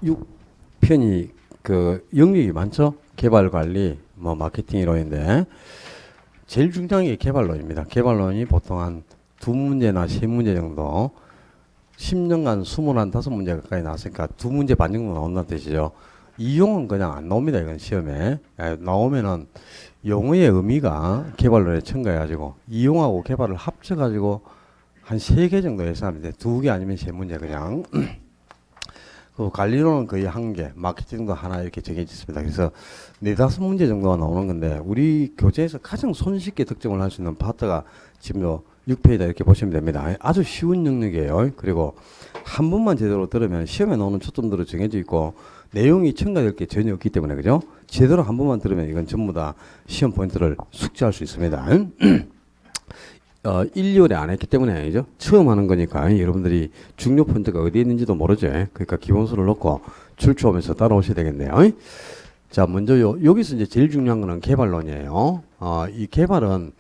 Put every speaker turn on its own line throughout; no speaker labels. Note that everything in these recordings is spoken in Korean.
6편이 그 영역이 많죠. 개발 관리, 뭐 마케팅 이론인데 제일 중요한 게 개발론입니다. 개발론이 보통 한 두 문제나 세 문제 정도 10년간 20한 5문제 가까이 나왔으니까 두 문제 반 정도 나온다는 뜻이죠. 이용은 그냥 안 나옵니다. 이건 시험에. 나오면은 용어의 의미가 개발론에 첨가해가지고 이용하고 개발을 합쳐가지고 한 3개 정도 예상합니다. 2개 아니면 3문제 그냥. 그 관리론은 거의 1개, 마케팅도 하나 이렇게 정해져 있습니다. 그래서 4, 5문제 정도가 나오는 건데 우리 교재에서 가장 손쉽게 득점을 할 수 있는 파트가 지금 6페이지다 이렇게 보시면 됩니다. 아주 쉬운 영역이에요. 그리고 한 번만 제대로 들으면 시험에 나오는 초점들로 정해져 있고 내용이 첨가될 게 전혀 없기 때문에 그죠? 제대로 한 번만 들으면 이건 전부 다 시험 포인트를 숙지할 수 있습니다. 1, 2월에 안 했기 때문에 아니죠. 처음 하는 거니까 여러분들이 중요 포인트가 어디에 있는지도 모르죠. 그러니까 기본수를 넣고 출처하면서 따라오셔야 되겠네요. 자, 먼저 여기서 이제 제일 중요한 거는 개발론이에요. 이 개발은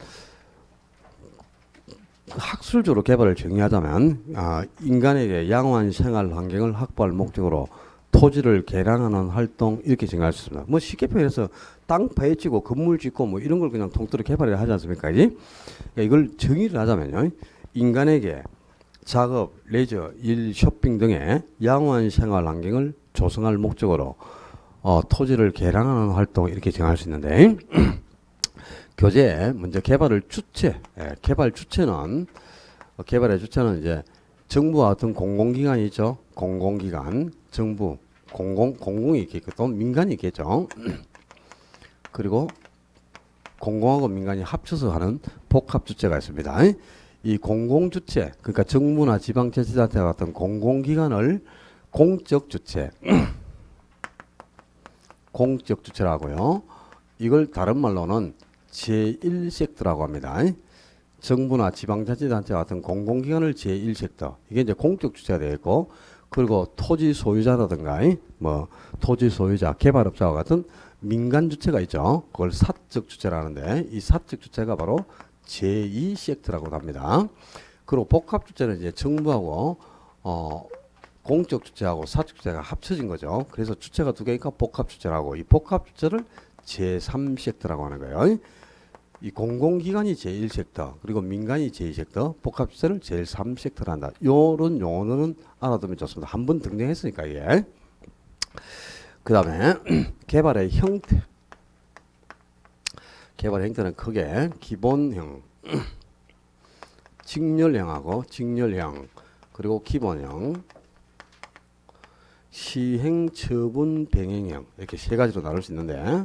학술적으로 개발을 정의하자면 인간에게 양호한 생활 환경을 확보할 목적으로 토지를 개량하는 활동 이렇게 정의할 수 있습니다. 뭐 쉽게 표현해서 땅 파헤치고 건물 짓고 뭐 이런 걸 그냥 통째로 개발을 하지 않습니까? 그러니까 이걸 정의를 하자면요. 인간에게 작업, 레저, 일, 쇼핑 등의 양호한 생활 환경을 조성할 목적으로 토지를 개량하는 활동 이렇게 정할 수 있는데 교재에 먼저 개발을 주체, 개발 주체는 개발의 주체는 이제 정부와 같은 공공기관이 있죠. 공공기관, 정부, 공공이 있겠고 민간이 있겠죠. 그리고 공공하고 민간이 합쳐서 하는 복합주체가 있습니다. 이 공공주체, 그러니까 정부나 지방자치단체 같은 공공기관을 공적주체, 공적주체라고요. 이걸 다른 말로는 제1섹터라고 합니다. 정부나 지방자치단체 같은 공공기관을 제1섹터. 이게 이제 공적 주체가 되어 있고, 그리고 토지 소유자라든가, 뭐, 토지 소유자, 개발업자와 같은 민간 주체가 있죠. 그걸 사적 주체라는데, 이 사적 주체가 바로 제2섹터라고 합니다. 그리고 복합 주체는 이제 정부하고, 공적 주체하고 사적 주체가 합쳐진 거죠. 그래서 주체가 두 개니까 복합 주체라고, 이 복합 주체를 제3섹터라고 하는 거예요. 이 공공기관이 제1섹터, 그리고 민간이 제2섹터, 복합주체를 제3섹터로 한다. 요런 용어는 알아두면 좋습니다. 한 번 등장했으니까, 이게. 그 다음에, 개발의 형태. 개발의 형태는 크게 기본형, 직렬형하고 직렬형, 그리고 기본형, 시행, 처분, 병행형. 이렇게 세 가지로 나눌 수 있는데,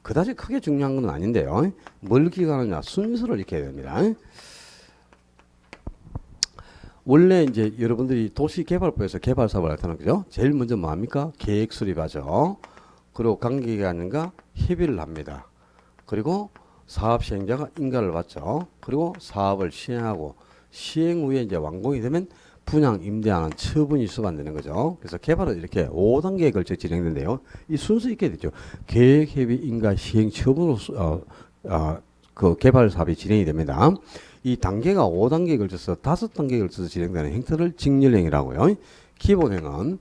그다지 크게 중요한 건 아닌데요. 뭘 기억하느냐 순서를 익혀야 됩니다. 원래 이제 여러분들이 도시개발부에서 개발 사업을 할 때는 그죠? 제일 먼저 뭐 합니까? 계획 수립하죠. 그리고 관계기관과 협의를 합니다. 그리고 사업 시행자가 인가를 받죠. 그리고 사업을 시행하고 시행 후에 이제 완공이 되면 분양, 임대하는 처분이 수반되는 거죠. 그래서 개발은 이렇게 5단계에 걸쳐 진행된대요. 이 순서 있게 되죠. 계획, 협의, 인가, 시행, 처분으로 그 개발 사업이 진행이 됩니다. 이 단계가 5단계에 걸쳐서 5단계에 걸쳐서 진행되는 형태를 직렬형이라고요. 기본형은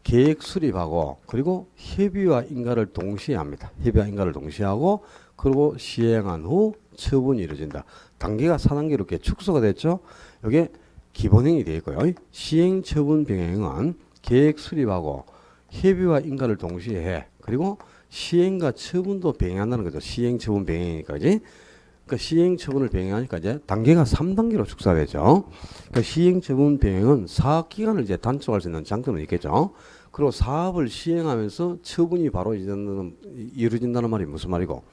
계획 수립하고 그리고 협의와 인가를 동시에 합니다. 협의와 인가를 동시에 하고 그리고 시행한 후 처분이 이루어진다. 단계가 4단계로 이렇게 축소가 됐죠. 여기에 기본형이 되어 있고요. 시행, 처분, 병행은 계획 수립하고 협의와 인가를 동시에 해. 그리고 시행과 처분도 병행한다는 거죠. 시행, 처분, 병행이니까. 그러니까 시행, 처분을 병행하니까 이제 단계가 3단계로 축소되죠. 그러니까 시행, 처분, 병행은 사업 기간을 이제 단축할 수 있는 장점은 있겠죠. 그리고 사업을 시행하면서 처분이 바로 이루어진다는 말이 무슨 말이고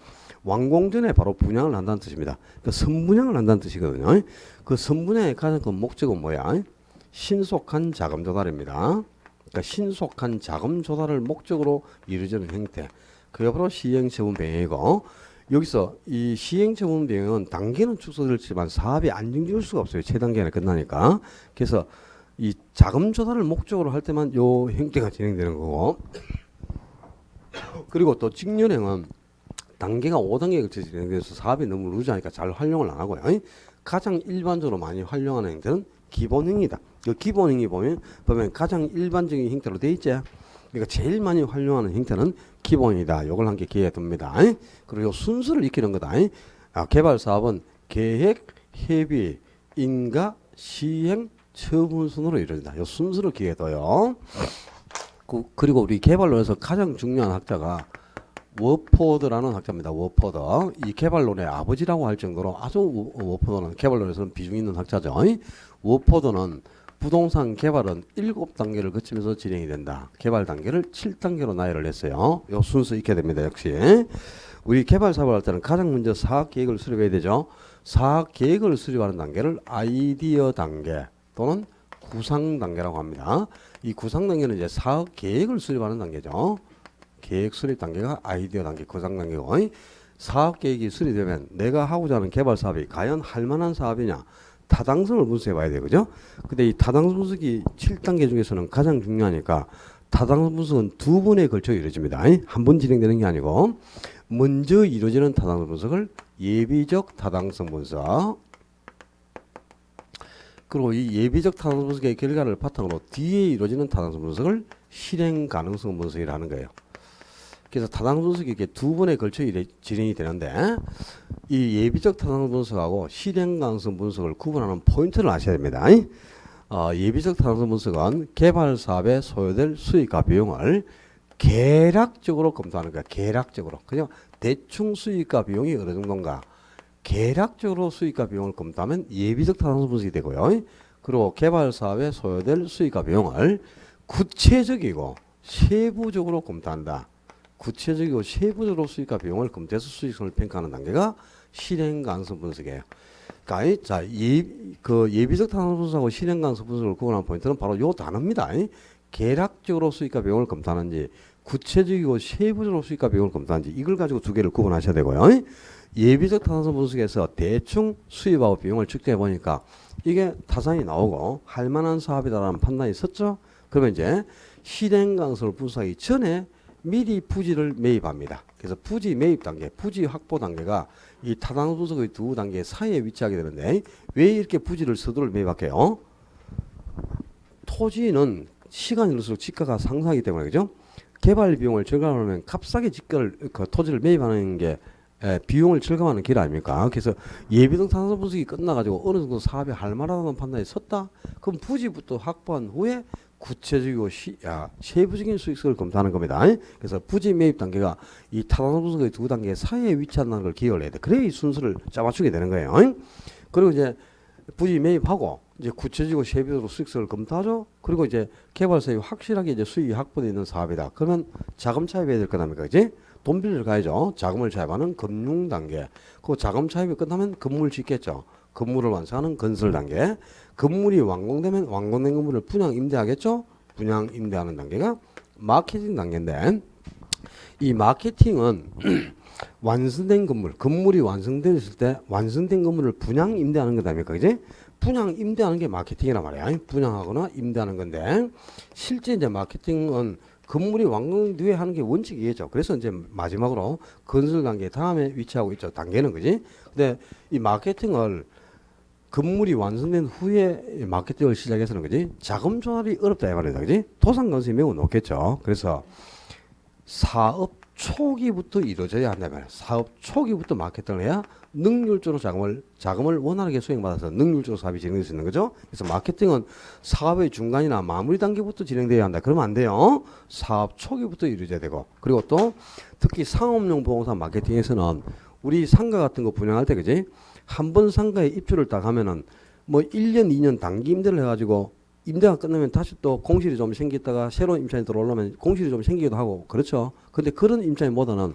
완공 전에 바로 분양을 한다는 뜻입니다. 그러니까 선분양을 한다는 뜻이거든요. 그 선분양의 가장 큰 목적은 뭐야? 신속한 자금 조달입니다. 그러니까 신속한 자금 조달을 목적으로 이루어지는 형태. 그게 바로 시행처분 병행이고 여기서 이 시행처분 병행은 단계는 축소될지만 사업이 안정될 수가 없어요. 최단계는 끝나니까. 그래서 이 자금 조달을 목적으로 할 때만 요 형태가 진행되는 거고 그리고 또 직렬형은 단계가 5단계에 걸쳐 진행돼서 사업이 너무 루즈하니까 잘 활용을 안 하고요. 가장 일반적으로 많이 활용하는 형태는 기본형이다. 그 기본형이 보면 가장 일반적인 형태로 돼 있죠. 그러니까 제일 많이 활용하는 형태는 기본이다. 요걸 함께 기회에 둡니다. 그리고 요 순서를 익히는 거다. 개발 사업은 계획, 협의, 인가, 시행, 처분 순으로 이루어진다. 요 순서를 기회에 둬요. 그리고 우리 개발론에서 가장 중요한 학자가 워포드라는 학자입니다. 워포드. 이 개발론의 아버지라고 할 정도로 아주 워포드는 개발론에서는 비중 있는 학자죠. 워포드는 부동산 개발은 7단계를 거치면서 진행이 된다. 개발 단계를 7단계로 나열을 했어요. 요 순서 익혀야 됩니다. 역시. 우리 개발 사업을 할 때는 가장 먼저 사업 계획을 수립해야 되죠. 사업 계획을 수립하는 단계를 아이디어 단계 또는 구상 단계라고 합니다. 이 구상 단계는 이제 사업 계획을 수립하는 단계죠. 계획 수립 단계가 아이디어 단계, 구상 단계고, 사업 계획이 수립되면 내가 하고자 하는 개발 사업이 과연 할 만한 사업이냐, 타당성을 분석해 봐야 되거죠. 근데 이 타당성 분석이 7단계 중에서는 가장 중요하니까 타당성 분석은 두 번에 걸쳐 이루어집니다. 한 번 진행되는 게 아니고 먼저 이루어지는 타당성 분석을 예비적 타당성 분석, 그리고 이 예비적 타당성 분석의 결과를 바탕으로 뒤에 이루어지는 타당성 분석을 실행 가능성 분석이라는 거예요. 그래서 타당성 분석이 이렇게 두 번에 걸쳐 진행이 되는데 이 예비적 타당성 분석하고 실행 가능성 분석을 구분하는 포인트를 아셔야 됩니다. 예비적 타당성 분석은 개발 사업에 소요될 수익과 비용을 계략적으로 검토하는 거야. 계략적으로. 그냥 대충 수익과 비용이 어느 정도인가. 계략적으로 수익과 비용을 검토하면 예비적 타당성 분석이 되고요. 그리고 개발 사업에 소요될 수익과 비용을 구체적이고 세부적으로 검토한다. 구체적이고 세부적으로 수익과 비용을 검토해서 수익성을 평가하는 단계가 실행 가능성 분석이에요. 그러니까 자, 예비적 타당성 분석하고 실행 가능성 분석을 구분하는 포인트는 바로 요 단어입니다. 계략적으로 수익과 비용을 검토하는지 구체적이고 세부적으로 수익과 비용을 검토하는지 이걸 가지고 두 개를 구분하셔야 되고요. 예비적 타당성 분석에서 대충 수입하고 비용을 측정해 보니까 이게 타산이 나오고 할 만한 사업이다라는 판단이 섰죠. 그러면 이제 실행 가능성을 분석하기 전에 미리 부지를 매입합니다. 그래서 부지 매입 단계, 부지 확보 단계가 이 타당성 분석의 두 단계 사이에 위치하게 되는데 왜 이렇게 부지를 서두를 매입할게요? 토지는 시간이 흘러서 지가가 상승하기 때문에 그죠? 개발 비용을 절감하면 값싸게 토지를 매입하는 게 비용을 절감하는 길 아닙니까? 그래서 예비적 타당성 분석이 끝나가지고 어느 정도 사업이 할 만하다는 판단이 섰다? 그럼 부지부터 확보한 후에 구체적이고 세부적인 수익성을 검토하는 겁니다. 그래서 부지 매입 단계가 이 타당성 분석의 두 단계 사이에 위치한다는 걸 기억을 해야 돼. 그래야 이 순서를 짜맞추게 되는 거예요. 그리고 이제 부지 매입하고 이제 구체적이고 세부적으로 수익성을 검토하죠. 그리고 이제 개발사업이 확실하게 이제 수익이 확보되어 있는 사업이다. 그러면 자금 차입해야 될 거랍니까? 그지? 돈 빌리러 가야죠. 자금을 차입하는 금융 단계. 그 자금 차입이 끝나면 건물 짓겠죠. 건물을 완성하는 건설 단계. 건물이 완공되면 완공된 건물을 분양 임대하겠죠. 분양 임대하는 단계가 마케팅 단계인데 이 마케팅은 완성된 건물이 완성됐을 때 완성된 건물을 분양 임대하는 것 아닙니까? 그지? 분양 임대하는 게 마케팅이란 말이야. 분양하거나 임대하는 건데 실제 이제 마케팅은 건물이 완공 뒤에 하는 게 원칙이겠죠. 그래서 이제 마지막으로 건설 단계 다음에 위치하고 있죠. 단계는 그지? 근데 이 마케팅을 건물이 완성된 후에 마케팅을 시작해서는 그지? 자금 조달이 어렵다 이 말이다. 그지? 토상 건수이 매우 높겠죠. 그래서 사업 초기부터 이루어져야 한다 말이야. 사업 초기부터 마케팅을 해야 능률적으로 자금을 원활하게 수행받아서 능률적으로 사업이 진행될 수 있는 거죠. 그래서 마케팅은 사업의 중간이나 마무리 단계부터 진행돼야 한다. 그러면 안 돼요. 사업 초기부터 이루어져야 되고 그리고 또 특히 상업용 부동산 마케팅에서는 우리 상가 같은 거 분양할 때 그지? 한 번 상가에 입주를 딱 하면은 뭐 1년 2년 단기 임대를 해가지고 임대가 끝나면 다시 또 공실이 좀 생기다가 새로운 임차인이 들어오려면 공실이 좀 생기기도 하고 그렇죠. 근데 그런 임차인보다는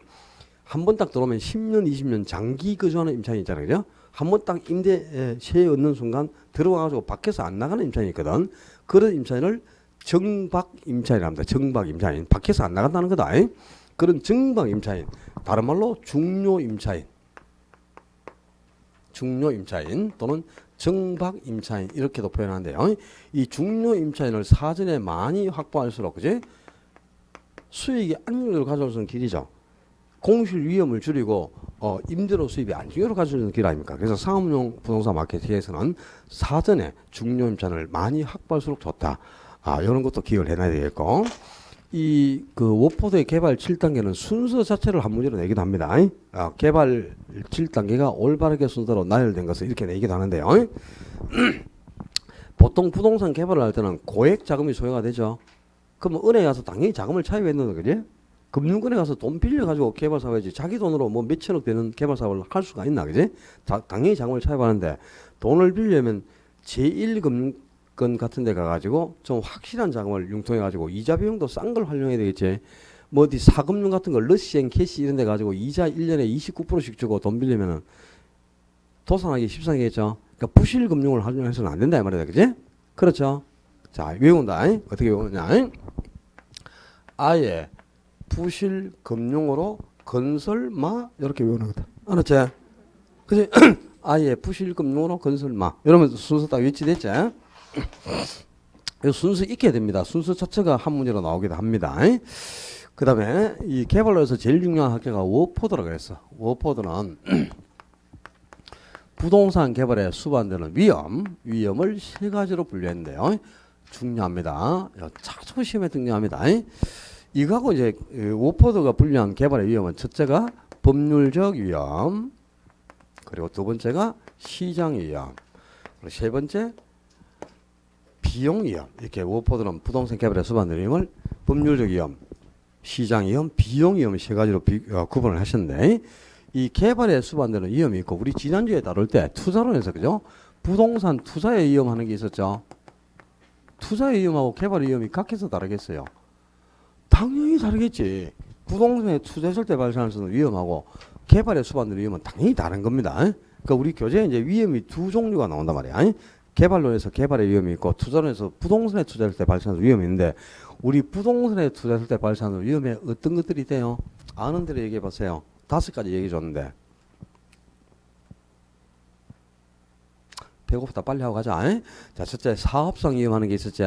한 번 딱 들어오면 10년 20년 장기 거주하는 임차인이 있잖아요. 그죠? 한 번 딱 임대 세에 얻는 순간 들어와가지고 밖에서 안 나가는 임차인이 있거든. 그런 임차인을 정박 임차인이라 합니다. 정박 임차인. 밖에서 안 나간다는 거다. 그런 정박 임차인. 다른 말로 중요 임차인. 중요 임차인 또는 정박 임차인 이렇게도 표현하는데요. 이 중요 임차인을 사전에 많이 확보할수록 그지? 수익이 안정적으로 가져올 수 있는 길이죠. 공실 위험을 줄이고 임대료 수입이 안정적으로 가져올 수 있는 길 아닙니까? 그래서 상업용 부동산 마케팅에서는 사전에 중요 임차인을 많이 확보할수록 좋다. 이런 것도 기억을 해놔야 되겠고 이 그 워포드의 개발 7단계는 순서 자체를 한 문제로 내기도 합니다. 개발 7단계가 올바르게 순서로 나열된 것을 이렇게 내기도 하는데요. 보통 부동산 개발을 할 때는 고액 자금이 소요가 되죠. 그럼 은행에 가서 당연히 자금을 차입했는데, 그지? 금융권에 가서 돈 빌려가지고 개발 사업이지 자기 돈으로 뭐 몇천억 되는 개발 사업을 할 수가 있나, 그지? 당연히 자금을 차입하는데 돈을 빌려면 제1금융권 같은 데 가가지고 좀 확실한 자금을 융통해가지고 이자 비용도 싼 걸 활용해야 되겠지. 뭐 어디 사금융 같은 거 러시앤 캐시 이런 데 가지고 이자 1년에 29%씩 주고 돈 빌리면은 도산하기 십상이겠죠. 그러니까 부실 금융을 활용해서는 안 된다 이 말이다, 그지? 그렇죠. 자, 외운다. 어떻게 외우냐? 아예 부실 금융으로 건설마 이렇게 외우는 거다. 알았지? 그지? 아예 부실 금융으로 건설마. 이러면 순서 딱 위치됐지? 순서 익혀야 됩니다. 순서 자체가 한 문제로 나오기도 합니다. 그 다음에 이 개발로에서 제일 중요한 학교가 워포드라고 그랬어. 워포드는 부동산 개발에 수반되는 위험을 세 가지로 분류했는데요. 중요합니다. 자주 시험에 등장합니다. 이거하고 이제 워포드가 분류한 개발의 위험은 첫째가 법률적 위험, 그리고 두 번째가 시장 위험, 그리고 세 번째 비용 위험. 이렇게 워포드는 부동산 개발에 수반되는 위험을 법률적 위험, 시장 위험, 비용 위험 세 가지로 구분을 하셨는데, 이 개발에 수반되는 위험이 있고, 우리 지난주에 다룰 때 투자론에서, 그죠? 부동산 투자의 위험하는 게 있었죠. 투자의 위험하고 개발의 위험이 각해서 다르겠어요. 당연히 다르겠지. 부동산에 투자했을 때 발생할 수 있는 위험하고 개발에 수반되는 위험은 당연히 다른 겁니다. 그러니까 우리 교재에 이제 위험이 두 종류가 나온단 말이야. 개발론에서 개발의 위험이 있고, 투자론에서 부동산에 투자할 때 발생하는 위험이 있는데, 우리 부동산에 투자했을 때 발생하는 위험에 어떤 것들이 돼요? 아는 대로 얘기해 보세요. 5가지 얘기해 줬는데. 배고프다, 빨리 하고 가자. 자, 첫째, 사업성 위험하는 게 있었지.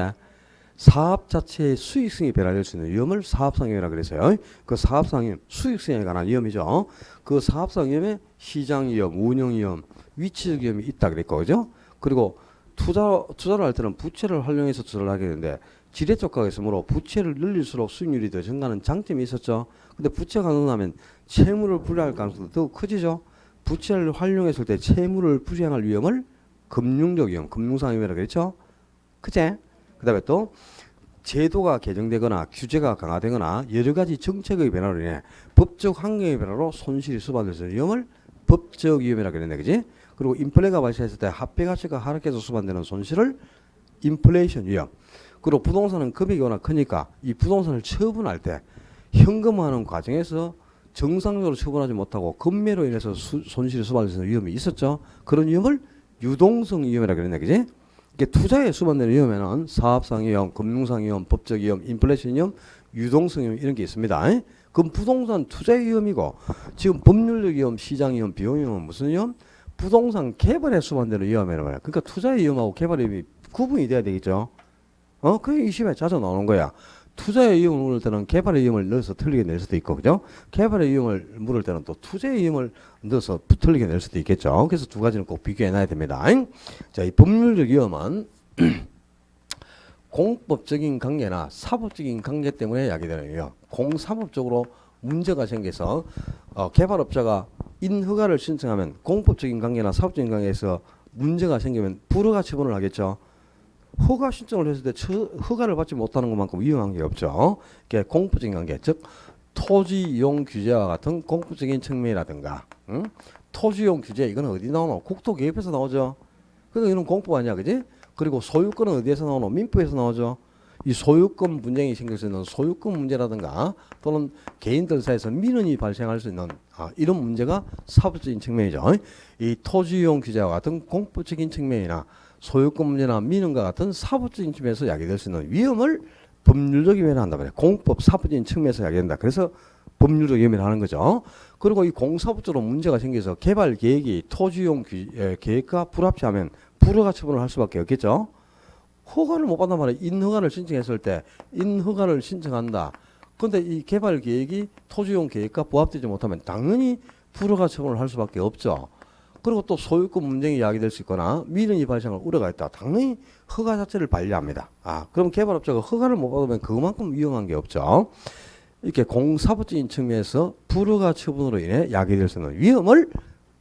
사업 자체의 수익성이 배달될 수 있는 위험을 사업성 위험이라고 그랬어요. 그 사업성 위험, 수익성에 관한 위험이죠. 그 사업성 위험에 시장 위험, 운영 위험, 위치적 위험이 있다 그랬고, 그죠? 그리고 투자를 할 때는 부채를 활용해서 투자를 하게 되는데, 지렛적 가격이므로 부채를 늘릴수록 수익률이 더 증가하는 장점이 있었죠. 근데 부채가 늘어나면 채무를 불이할 가능성도 더 커지죠. 부채를 활용했을 때 채무를 불이행할 위험을 금융적 위험, 금융상 위험이라고 그랬죠. 그제? 그 다음에 또 제도가 개정되거나 규제가 강화되거나 여러 가지 정책의 변화로 인해 법적 환경의 변화로 손실이 수반될 수 있는 위험을 법적 위험이라고 그랬네, 그지? 그리고 인플레가 발생했을 때 화폐 가치가 하락해서 수반되는 손실을 인플레이션 위험. 그리고 부동산은 금액이 워낙 크니까 이 부동산을 처분할 때 현금화하는 과정에서 정상적으로 처분하지 못하고 금매로 인해서 손실이 수반될 수 있는 위험이 있었죠. 그런 위험을 유동성 위험이라고 그랬네, 그지? 투자에 수반되는 위험에는 사업상 위험, 금융상 위험, 법적 위험, 인플레이션 위험, 유동성 위험 이런 게 있습니다. 그럼 부동산 투자의 위험이고, 지금 법률적 위험, 시장 위험, 비용 위험은 무슨 위험? 부동산 개발에 수반되는 위험이라는 거야. 그러니까 투자의 위험하고 개발의 위험이 구분이 돼야 되겠죠. 그게 이 시험에 자주 나오는 거야. 투자의 위험을 물을 때는 개발의 위험을 넣어서 틀리게 낼 수도 있고, 그죠? 개발의 위험을 물을 때는 또 투자의 위험을 넣어서 틀리게 낼 수도 있겠죠. 그래서 두 가지는 꼭 비교해 놔야 됩니다. 자, 이 법률적 위험은 공법적인 관계나 사법적인 관계 때문에 야기되는 위험. 공사법적으로 문제가 생겨서 개발업자가 인허가를 신청하면 공법적인 관계나 사법적인 관계에서 문제가 생기면 불허가 처분을 하겠죠. 허가 신청을 했을 때 허가를 받지 못하는 것만큼 위험한 게 없죠. 이게 공법적인 관계, 즉 토지 이용 규제와 같은 공법적인 측면이라든가, 토지 이용 규제 이거는 어디 나오노? 국토개입에서 나오죠. 그러니까 이런 공법 아니야, 그지? 그리고 소유권은 어디에서 나오노? 민법에서 나오죠. 이 소유권 분쟁이 생길 수 있는 소유권 문제라든가, 또는 개인들 사이에서 민원이 발생할 수 있는 이런 문제가 사법적인 측면이죠. 이 토지 이용 규제와 같은 공법적인 측면이나 소유권 문제나 민원과 같은 사법적인 측면에서 야기될 수 있는 위험을 법률적 위험이라 한단 말이에요. 공법 사법적인 측면에서 야기된다. 그래서 법률적 위험이라 하는 거죠. 그리고 이 공사법적으로 문제가 생겨서 개발 계획이 토지용 계획과 불합치하면 불허가 처분을 할 수밖에 없겠죠. 허가를 못 받단 말이에요. 인허가를 신청했을 때 인허가를 신청한다. 그런데 이 개발 계획이 토지용 계획과 부합되지 못하면 당연히 불허가 처분을 할 수밖에 없죠. 그리고 또 소유권 문제가 야기될 수 있거나 미련이 발생할 우려가 있다. 당연히 허가 자체를 반려합니다. 그럼 개발업자가 허가를 못 받으면 그만큼 위험한 게 없죠. 이렇게 공사법적인 측면에서 불허가 처분으로 인해 야기될 수 있는 위험을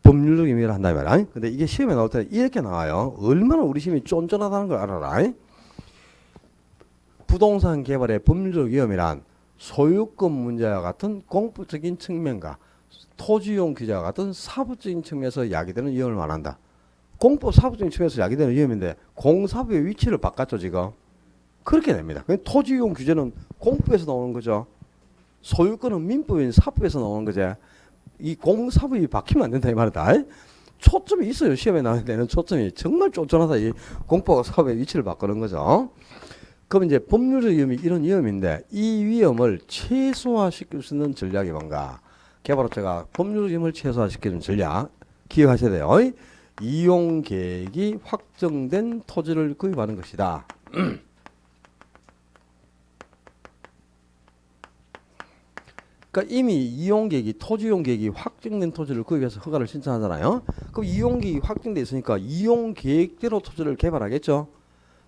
법률적 의미를 한다 말이야. 근데 이게 시험에 나올 때 이렇게 나와요. 얼마나 우리 시험이 쫀쫀하다는 걸 알아라. 부동산 개발의 법률적 위험이란 소유권 문제와 같은 공법적인 측면과 토지용 규제와 같은 사법적인 측면에서 야기되는 위험을 말한다. 공법 사법적인 측면에서 야기되는 위험인데 공사법의 위치를 바꿨죠 지금. 그렇게 됩니다. 토지용 규제는 공법에서 나오는 거죠. 소유권은 민법인 사법에서 나오는 거죠. 이 공사법이 바뀌면 안 된다 이 말이다. 초점이 있어요. 시험에 나올 때는 초점이 정말 쫀쫀하다. 이 공법과 사법의 위치를 바꾸는 거죠. 그럼 이제 법률적 위험이 이런 위험인데 이 위험을 최소화시킬 수 있는 전략이 뭔가? 개발업자가 법률적 위험을 최소화시키는 전략 기억하셔야 돼요. 이용 계획이 확정된 토지를 구입하는 것이다. 그러니까 이미 이용계획이 토지용 계획이 확정된 토지를 구입해서 허가를 신청하잖아요. 그럼 이용계획이 확정돼 있으니까 이용계획대로 토지를 개발하겠죠.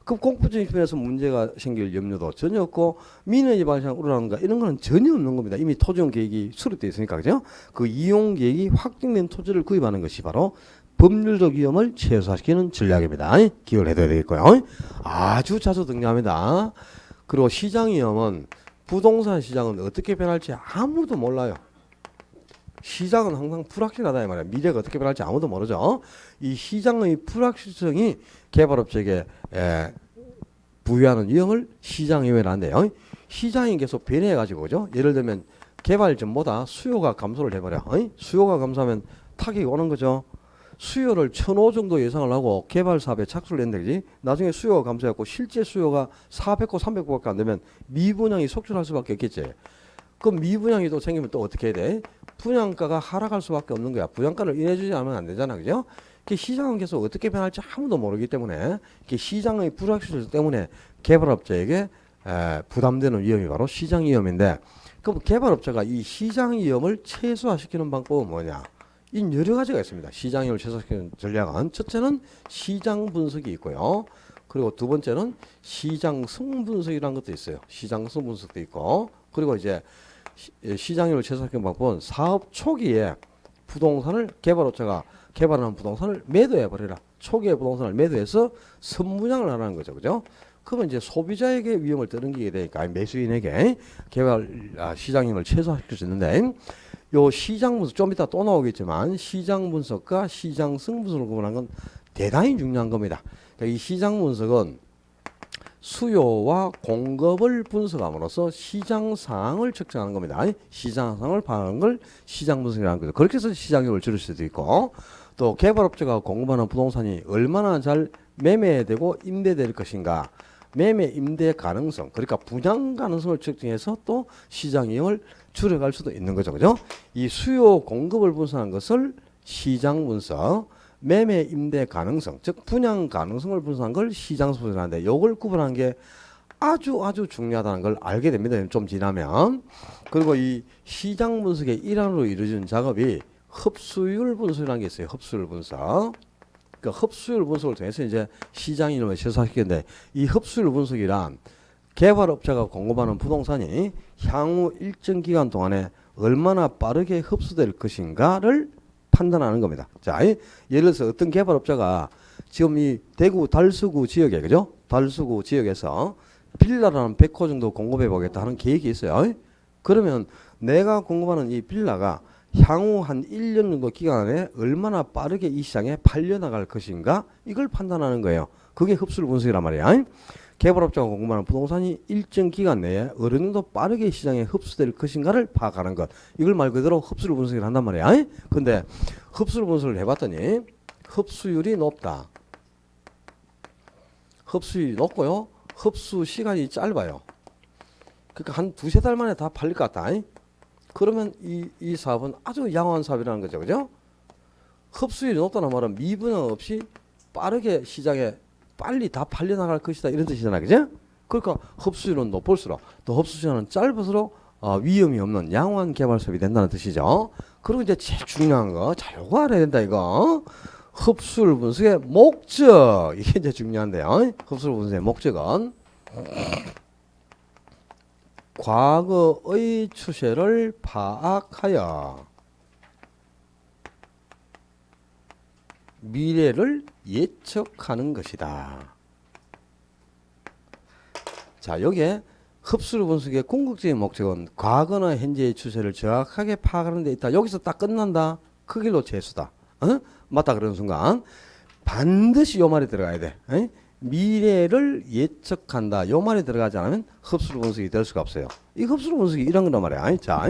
그럼 공법적인 면에서 문제가 생길 염려도 전혀 없고 민원이 발생한 우려라든가 이런 거는 전혀 없는 겁니다. 이미 토지용 계획이 수립되어 있으니까 그죠? 그 이용 계획이 확정된 토지를 구입하는 것이 바로 법률적 위험을 최소화시키는 전략입니다. 기억을 해둬야 되겠고요. 아주 자주 등장합니다. 그리고 시장 위험은 부동산 시장은 어떻게 변할지 아무도 몰라요. 시장은 항상 불확실하다 이 말이에요. 미래가 어떻게 변할지 아무도 모르죠. 이 시장의 불확실성이 개발업체에게 부여하는 위험을 시장 위험이라 한대요. 시장이 계속 변해가지고 그죠? 예를 들면 개발 전보다 수요가 감소를 해버려. 수요가 감소하면 타격이 오는 거죠. 수요를 1,005 정도 예상을 하고 개발 사업에 착수를 했는데 그지? 나중에 수요가 감소했고 실제 수요가 400호 300호밖에 안 되면 미분양이 속출할 수밖에 없겠지. 그럼 미분양이 또 생기면 또 어떻게 해야 돼? 분양가가 하락할 수밖에 없는 거야. 분양가를 인해주지 않으면 안 되잖아. 그죠? 시장은 계속 어떻게 변할지 아무도 모르기 때문에 시장의 불확실성 때문에 개발업자에게 부담되는 위험이 바로 시장 위험인데 그럼 개발업자가 이 시장 위험을 최소화시키는 방법은 뭐냐? 이 여러 가지가 있습니다. 시장 위험을 최소화시키는 전략은 첫째는 시장 분석이 있고요. 그리고 두 번째는 시장 성분석이라는 것도 있어요. 시장 성분석도 있고 그리고 이제 시장률을 최소화시키는 방법은 사업 초기에 부동산을 개발업체가 개발하는 부동산을 매도해버리라. 초기에 부동산을 매도해서 선분양을 하라는 거죠. 그죠? 그러면 이제 소비자에게 위험을 떠넘기게 되니까 매수인에게 개발 시장률을 최소화시킬 수 있는데 요 시장 분석 좀 이따 또 나오겠지만 시장 분석과 시장 성분석을 구분하는 건 대단히 중요한 겁니다. 그러니까 이 시장 분석은 수요와 공급을 분석함으로써 시장 상황을 측정하는 겁니다. 시장 상황을 파악하는 걸 시장 분석이라는 거죠. 그렇게 해서 시장률을 줄일 수도 있고 또 개발업체가 공급하는 부동산이 얼마나 잘 매매되고 임대될 것인가 매매 임대 가능성 그러니까 분양 가능성을 측정해서 또 시장 이용을 줄여갈 수도 있는 거죠. 그죠? 이 수요 공급을 분석한 것을 시장 분석 매매 임대 가능성, 즉 분양 가능성을 분석한 걸 시장 분석하는데 요걸 구분하는 게 아주 중요하다는 걸 알게 됩니다. 좀 지나면. 그리고 이 시장 분석의 일환으로 이루어지는 작업이 흡수율 분석이라는 게 있어요. 흡수율 분석. 그러니까 흡수율 분석을 통해서 이제 시장 이름을 최소화시키는데 이 흡수율 분석이란 개발업자가 공급하는 부동산이 향후 일정 기간 동안에 얼마나 빠르게 흡수될 것인가를 판단하는 겁니다. 자, 예를 들어서 어떤 개발업자가 지금 이 대구 달서구 지역에 그죠? 달서구 지역에서 빌라라는 100호 정도 공급해 보겠다 하는 계획이 있어요. 그러면 내가 공급하는 이 빌라가 향후 한 1년 정도 기간에 얼마나 빠르게 이 시장에 팔려나갈 것인가 이걸 판단하는 거예요. 그게 흡수율 분석이란 말이야. 개발업자가 공급하는 부동산이 일정 기간 내에 어느 정도 빠르게 시장에 흡수될 것인가를 파악하는 것. 이걸 말 그대로 흡수율 분석을 한단 말이야. 근데 흡수율 분석을 해봤더니 흡수율이 높다. 흡수율이 높고요. 흡수 시간이 짧아요. 그러니까 한 두세 달 만에 다 팔릴 것 같다. 그러면 이 사업은 아주 양호한 사업이라는 거죠. 그죠? 흡수율이 높다는 말은 미분양 없이 빠르게 시장에 빨리 다 팔려나갈 것이다 이런 뜻이잖아. 그죠? 그러니까 흡수율은 높을수록 또 흡수 시간은 짧을수록 위험이 없는 양호한 개발 사업이 된다는 뜻이죠. 그리고 이제 제일 중요한 거, 자, 요거 알아야 된다, 이거. 흡수율 분석의 목적. 이게 이제 중요한데요. 흡수율 분석의 목적은 과거의 추세를 파악하여 미래를 예측하는 것이다. 자, 여기에 흡수율 분석의 궁극적인 목적은 과거나 현재의 추세를 정확하게 파악하는 데 있다. 여기서 딱 끝난다. 그 길로 재수다. 맞다 그러는 순간 반드시 요 말이 들어가야 돼. 미래를 예측한다. 요 말이 들어가지 않으면 흡수율 분석이 될 수가 없어요. 이 흡수율 분석이 이런 거란 말이야. 자,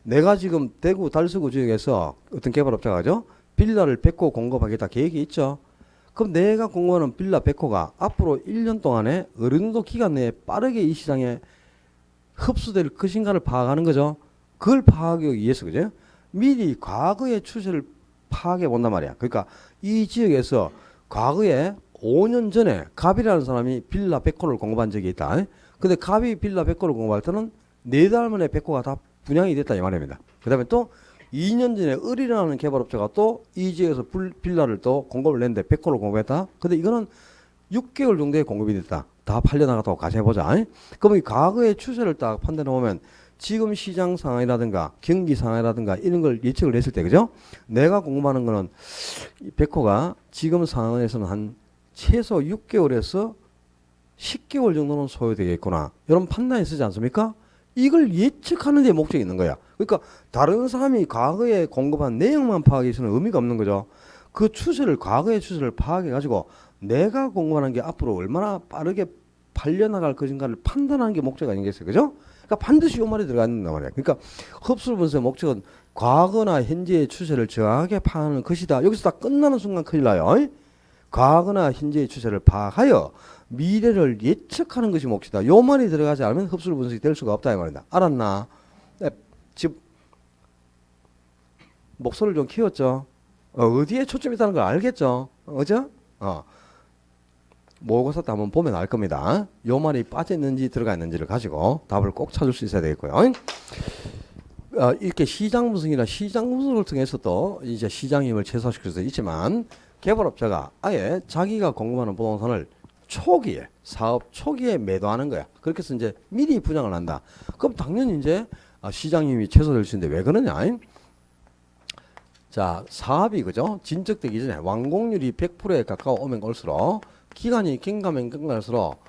내가 지금 대구 달서구 지역에서 어떤 개발업자가죠. 빌라를 100호 공급하겠다 계획이 있죠. 그럼 내가 공급하는 빌라 100호가 앞으로 1년 동안에 어느 정도 기간 내에 빠르게 이 시장에 흡수될 것인가를 파악하는 거죠. 그걸 파악하기 위해서 그죠? 미리 과거의 추세를 파악해 본단 말이야. 그러니까 이 지역에서 과거에 5년 전에 갑이라는 사람이 빌라 100호를 공급한 적이 있다. 근데 갑이 빌라 100호를 공급할 때는 4달 만에 100호가 다 분양이 됐다 이 말입니다. 그 다음에 또 2년 전에 을이라는 개발업자가 또 이 지역에서 빌라를 또 공급을 냈는데 100호를 공급했다. 근데 이거는 6개월 정도의 공급이 됐다. 다 팔려나갔다고 가정해보자. 그럼 이 과거의 추세를 딱 판단해 보면 지금 시장 상황이라든가 경기 상황이라든가 이런 걸 예측을 했을 때 그죠? 내가 공급하는 거는 100호가 지금 상황에서는 한 최소 6개월에서 10개월 정도는 소요되겠구나. 이런 판단이 쓰지 않습니까? 이걸 예측하는 데 목적이 있는 거야. 그러니까 다른 사람이 과거에 공급한 내용만 파악해 서는 의미가 없는 거죠. 그 추세를 과거의 추세를 파악해 가지고 내가 공급하는 게 앞으로 얼마나 빠르게 팔려나갈 것인가를 판단하는 게 목적 아니겠어요. 그죠? 그러니까 반드시 이 말이 들어가 있는 말이야. 그러니까 흡수율 분석의 목적은 과거나 현재의 추세를 정확하게 파악하는 것이다. 여기서 다 끝나는 순간 큰일 나요. 과거나 현재의 추세를 파악하여 미래를 예측하는 것이 몫이다. 요 말이 들어가지 않으면 흡수율 분석이 될 수가 없다 이 말이다. 알았나? 네, 지금 목소리를 좀 키웠죠? 어디에 초점이 있다는 걸 알겠죠? 어죠? 모의고사 때 한번 보면 알 겁니다. 요 말이 빠져있는지 들어가 있는지를 가지고 답을 꼭 찾을 수 있어야 되겠고요. 이렇게 시장 분석이나 시장 분석을 통해서도 이제 시장 힘을 최소화시킬 수 있지만 개발업자가 아예 자기가 공급하는 부동산을 초기에 사업 초기에 매도하는 거야. 그렇게 해서 이제 미리 분양을 한다. 그럼 당연히 이제 시장 힘이 최소화될 수 있는데 왜 그러냐? 자, 사업이 그죠? 진척되기 전에 완공률이 100%에 가까워오면 올수록 기간이 긴가면 긴갈수록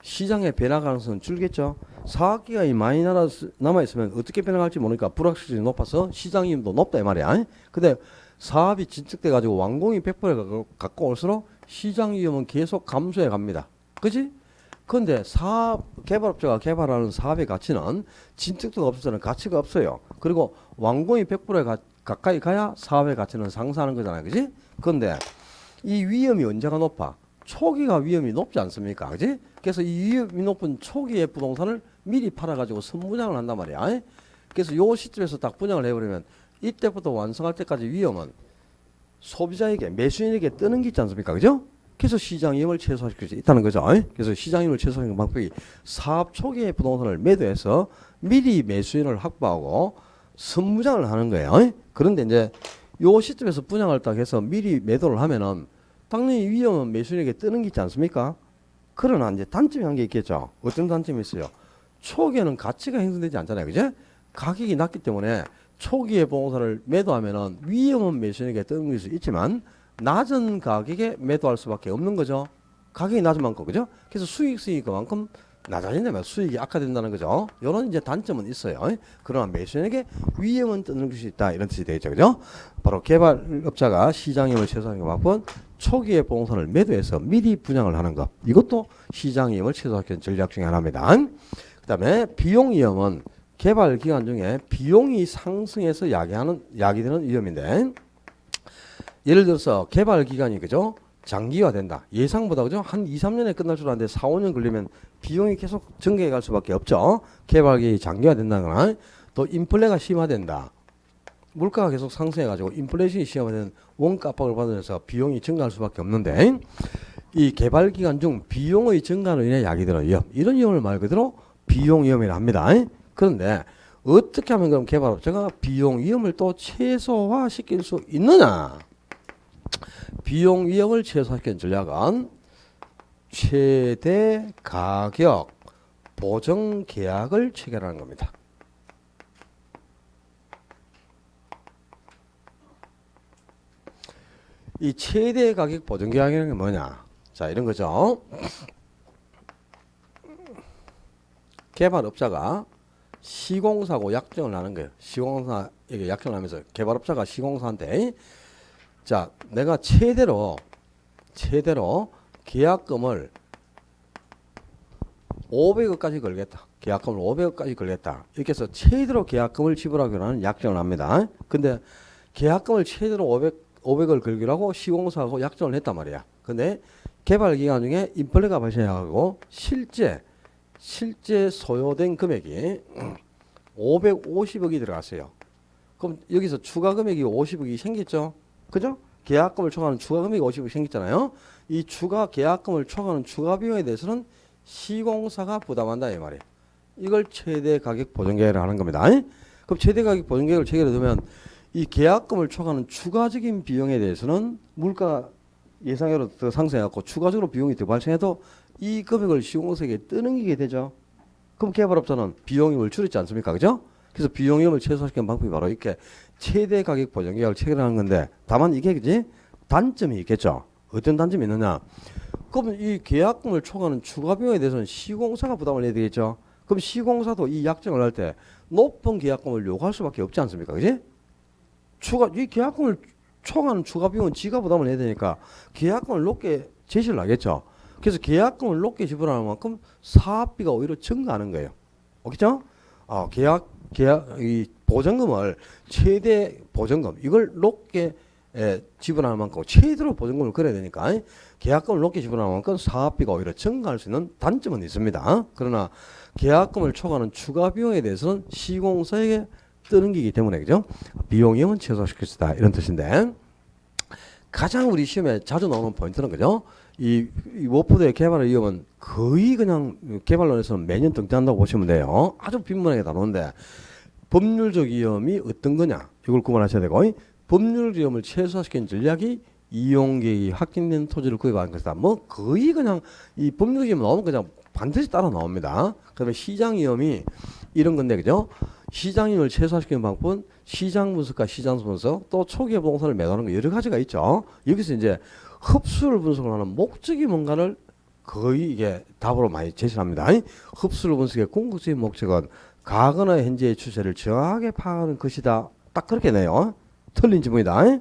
시장의 변화 가능성은 줄겠죠. 사업 기간이 많이 남아있으면 어떻게 변화할지 모르니까 불확실성이 높아서 시장 힘도 높다 이 말이야. 근데 사업이 진척돼 가지고 완공이 100%에 가까울수록 시장 위험은 계속 감소해 갑니다. 그지? 그런데 개발업자가 개발하는 사업의 가치는 진척도가 없어서는 가치가 없어요. 그리고 완공이 100%에 가까이 가야 사업의 가치는 상승하는 거잖아요. 그지? 그런데 이 위험이 언제가 높아? 초기가 위험이 높지 않습니까? 그지? 그래서 이 위험이 높은 초기의 부동산을 미리 팔아가지고 선분양을 한단 말이야. 그래서 요 시점에서 딱 분양을 해버리면 이때부터 완성할 때까지 위험은 소비자에게, 매수인에게 뜨는 게 있지 않습니까? 그죠? 그래서 시장 위험을 최소화시킬 수 있다는 거죠. 그래서 시장 위험을 최소화하는 방법이 사업 초기의 부동산을 매도해서 미리 매수인을 확보하고 선무장을 하는 거예요. 그런데 이제 요 시점에서 분양을 딱 해서 미리 매도를 하면은 당연히 위험은 매수인에게 뜨는 게 있지 않습니까? 그러나 이제 단점이 한 게 있겠죠. 어떤 단점이 있어요? 초기에는 가치가 형성되지 않잖아요. 그죠? 가격이 낮기 때문에 초기에 부동산을 매도하면은 위험은 매수인에게 뜨는 것이 있지만 낮은 가격에 매도할 수밖에 없는 거죠. 가격이 낮은 만큼 그죠? 그래서 수익성이 그만큼 낮아진다면 수익이 악화된다는 거죠. 이런 이제 단점은 있어요. 그러나 매수인에게 위험은 뜨는 것이 있다 이런 뜻이 되겠죠. 그죠? 바로 개발업자가 시장임을 최소화하는 방법은 초기에 부동산을 매도해서 미리 분양을 하는 것. 이것도 시장임을 최소화하는 전략 중에 하나입니다. 그 다음에 비용 위험은 개발 기간 중에 비용이 상승해서 야기되는 위험인데 예를 들어서 개발 기간이 그죠? 장기화된다. 예상보다 그죠? 한 2, 3년에 끝날 줄 알았는데 4, 5년 걸리면 비용이 계속 증가해 갈 수밖에 없죠. 개발이 장기화된다거나 또 인플레가 심화된다. 물가가 계속 상승해 가지고 인플레이션이 심화되면 원가 압박을 받으면서 비용이 증가할 수밖에 없는데 이 개발 기간 중 비용의 증가로 인해 야기되는 위험. 이런 위험을 말 그대로 비용 위험이라 합니다. 그런데 어떻게 하면 그럼 개발업자가 비용 위험을 또 최소화시킬 수 있느냐? 비용 위험을 최소화시키는 전략은 최대 가격 보정 계약을 체결하는 겁니다. 이 최대 가격 보정 계약이라는 게 뭐냐? 자, 이런 거죠. 개발업자가 시공사하고 약정을 하는 거예요. 시공사에게 약정을 하면서 개발업자가 시공사한테 자, 내가 최대로 계약금을 500억까지 걸겠다. 계약금을 500억까지 걸겠다. 이렇게 해서 최대로 계약금을 지불하기로 하는 약정을 합니다. 근데 계약금을 최대로 500을 걸기로 하고 시공사하고 약정을 했단 말이야. 근데 개발 기간 중에 인플레가 발생하고 실제 소요된 금액이 550억이 들어갔어요. 그럼 여기서 추가 금액이 50억이 생겼죠? 그죠? 계약금을 초과하는 추가 금액이 50억이 생겼잖아요. 이 추가 계약금을 초과하는 추가 비용에 대해서는 시공사가 부담한다 이 말이에요. 이걸 최대 가격 보정 계약을 하는 겁니다. 그럼 최대 가격 보정 계약을 체결해 두면 이 계약금을 초과하는 추가적인 비용에 대해서는 물가 예상외로 더 상승해갖고 추가적으로 비용이 더 발생해도 이 금액을 시공사에게 떠넘기게 되죠. 그럼 개발업자는 비용 위험을 줄였지 않습니까? 그죠? 그래서 비용 위험을 최소화시키는 방법이 바로 이렇게 최대 가격 보정 계약을 체결하는 건데 다만 이게 그지? 단점이 있겠죠. 어떤 단점이 있느냐? 그럼 이 계약금을 초과하는 추가 비용에 대해서는 시공사가 부담을 해야 되겠죠. 그럼 시공사도 이 약정을 할 때 높은 계약금을 요구할 수밖에 없지 않습니까? 그지? 이 계약금을 초과하는 추가 비용은 지가 부담을 해야 되니까 계약금을 높게 제시를 하겠죠. 그래서 계약금을 높게 지불하는 만큼 사업비가 오히려 증가하는 거예요. 오겠죠? 이 보증금을 최대 보증금 이걸 높게 지불하는 만큼 최대로 보증금을 걸어야 되니까 계약금을 높게 지불하는 만큼 사업비가 오히려 증가할 수 있는 단점은 있습니다. 그러나 계약금을 초과하는 추가 비용에 대해서는 시공사에게 떠넘기기 때문에 그죠? 비용 위험은 최소화시킬 수 있다 이런 뜻인데 가장 우리 시험에 자주 나오는 포인트는 그죠? 이 워포드의 개발의 위험은 거의 그냥 개발론에서는 매년 등장한다고 보시면 돼요. 아주 빈번하게 다루는데 법률적 위험이 어떤 거냐 이걸 구분하셔야 되고 법률 위험을 최소화시키는 전략이 이용계획이 확정된 토지를 구입하는 것이다. 뭐 거의 그냥 이 법률 위험 나오면 그냥 반드시 따라 나옵니다. 그다음에 시장 위험이 이런 건데 그죠? 시장 위험을 최소화시키는 방법은 시장 분석과 시장 분석 또 초기에 부동산을 매도하는 거 여러 가지가 있죠. 여기서 이제 흡수를 분석을 하는 목적이 뭔가를 거의 이게 답으로 많이 제시합니다. 흡수를 분석의 궁극적인 목적은 과거나 현재의 추세를 정확하게 파악하는 것이다. 딱 그렇게 내요. 틀린 지문이다.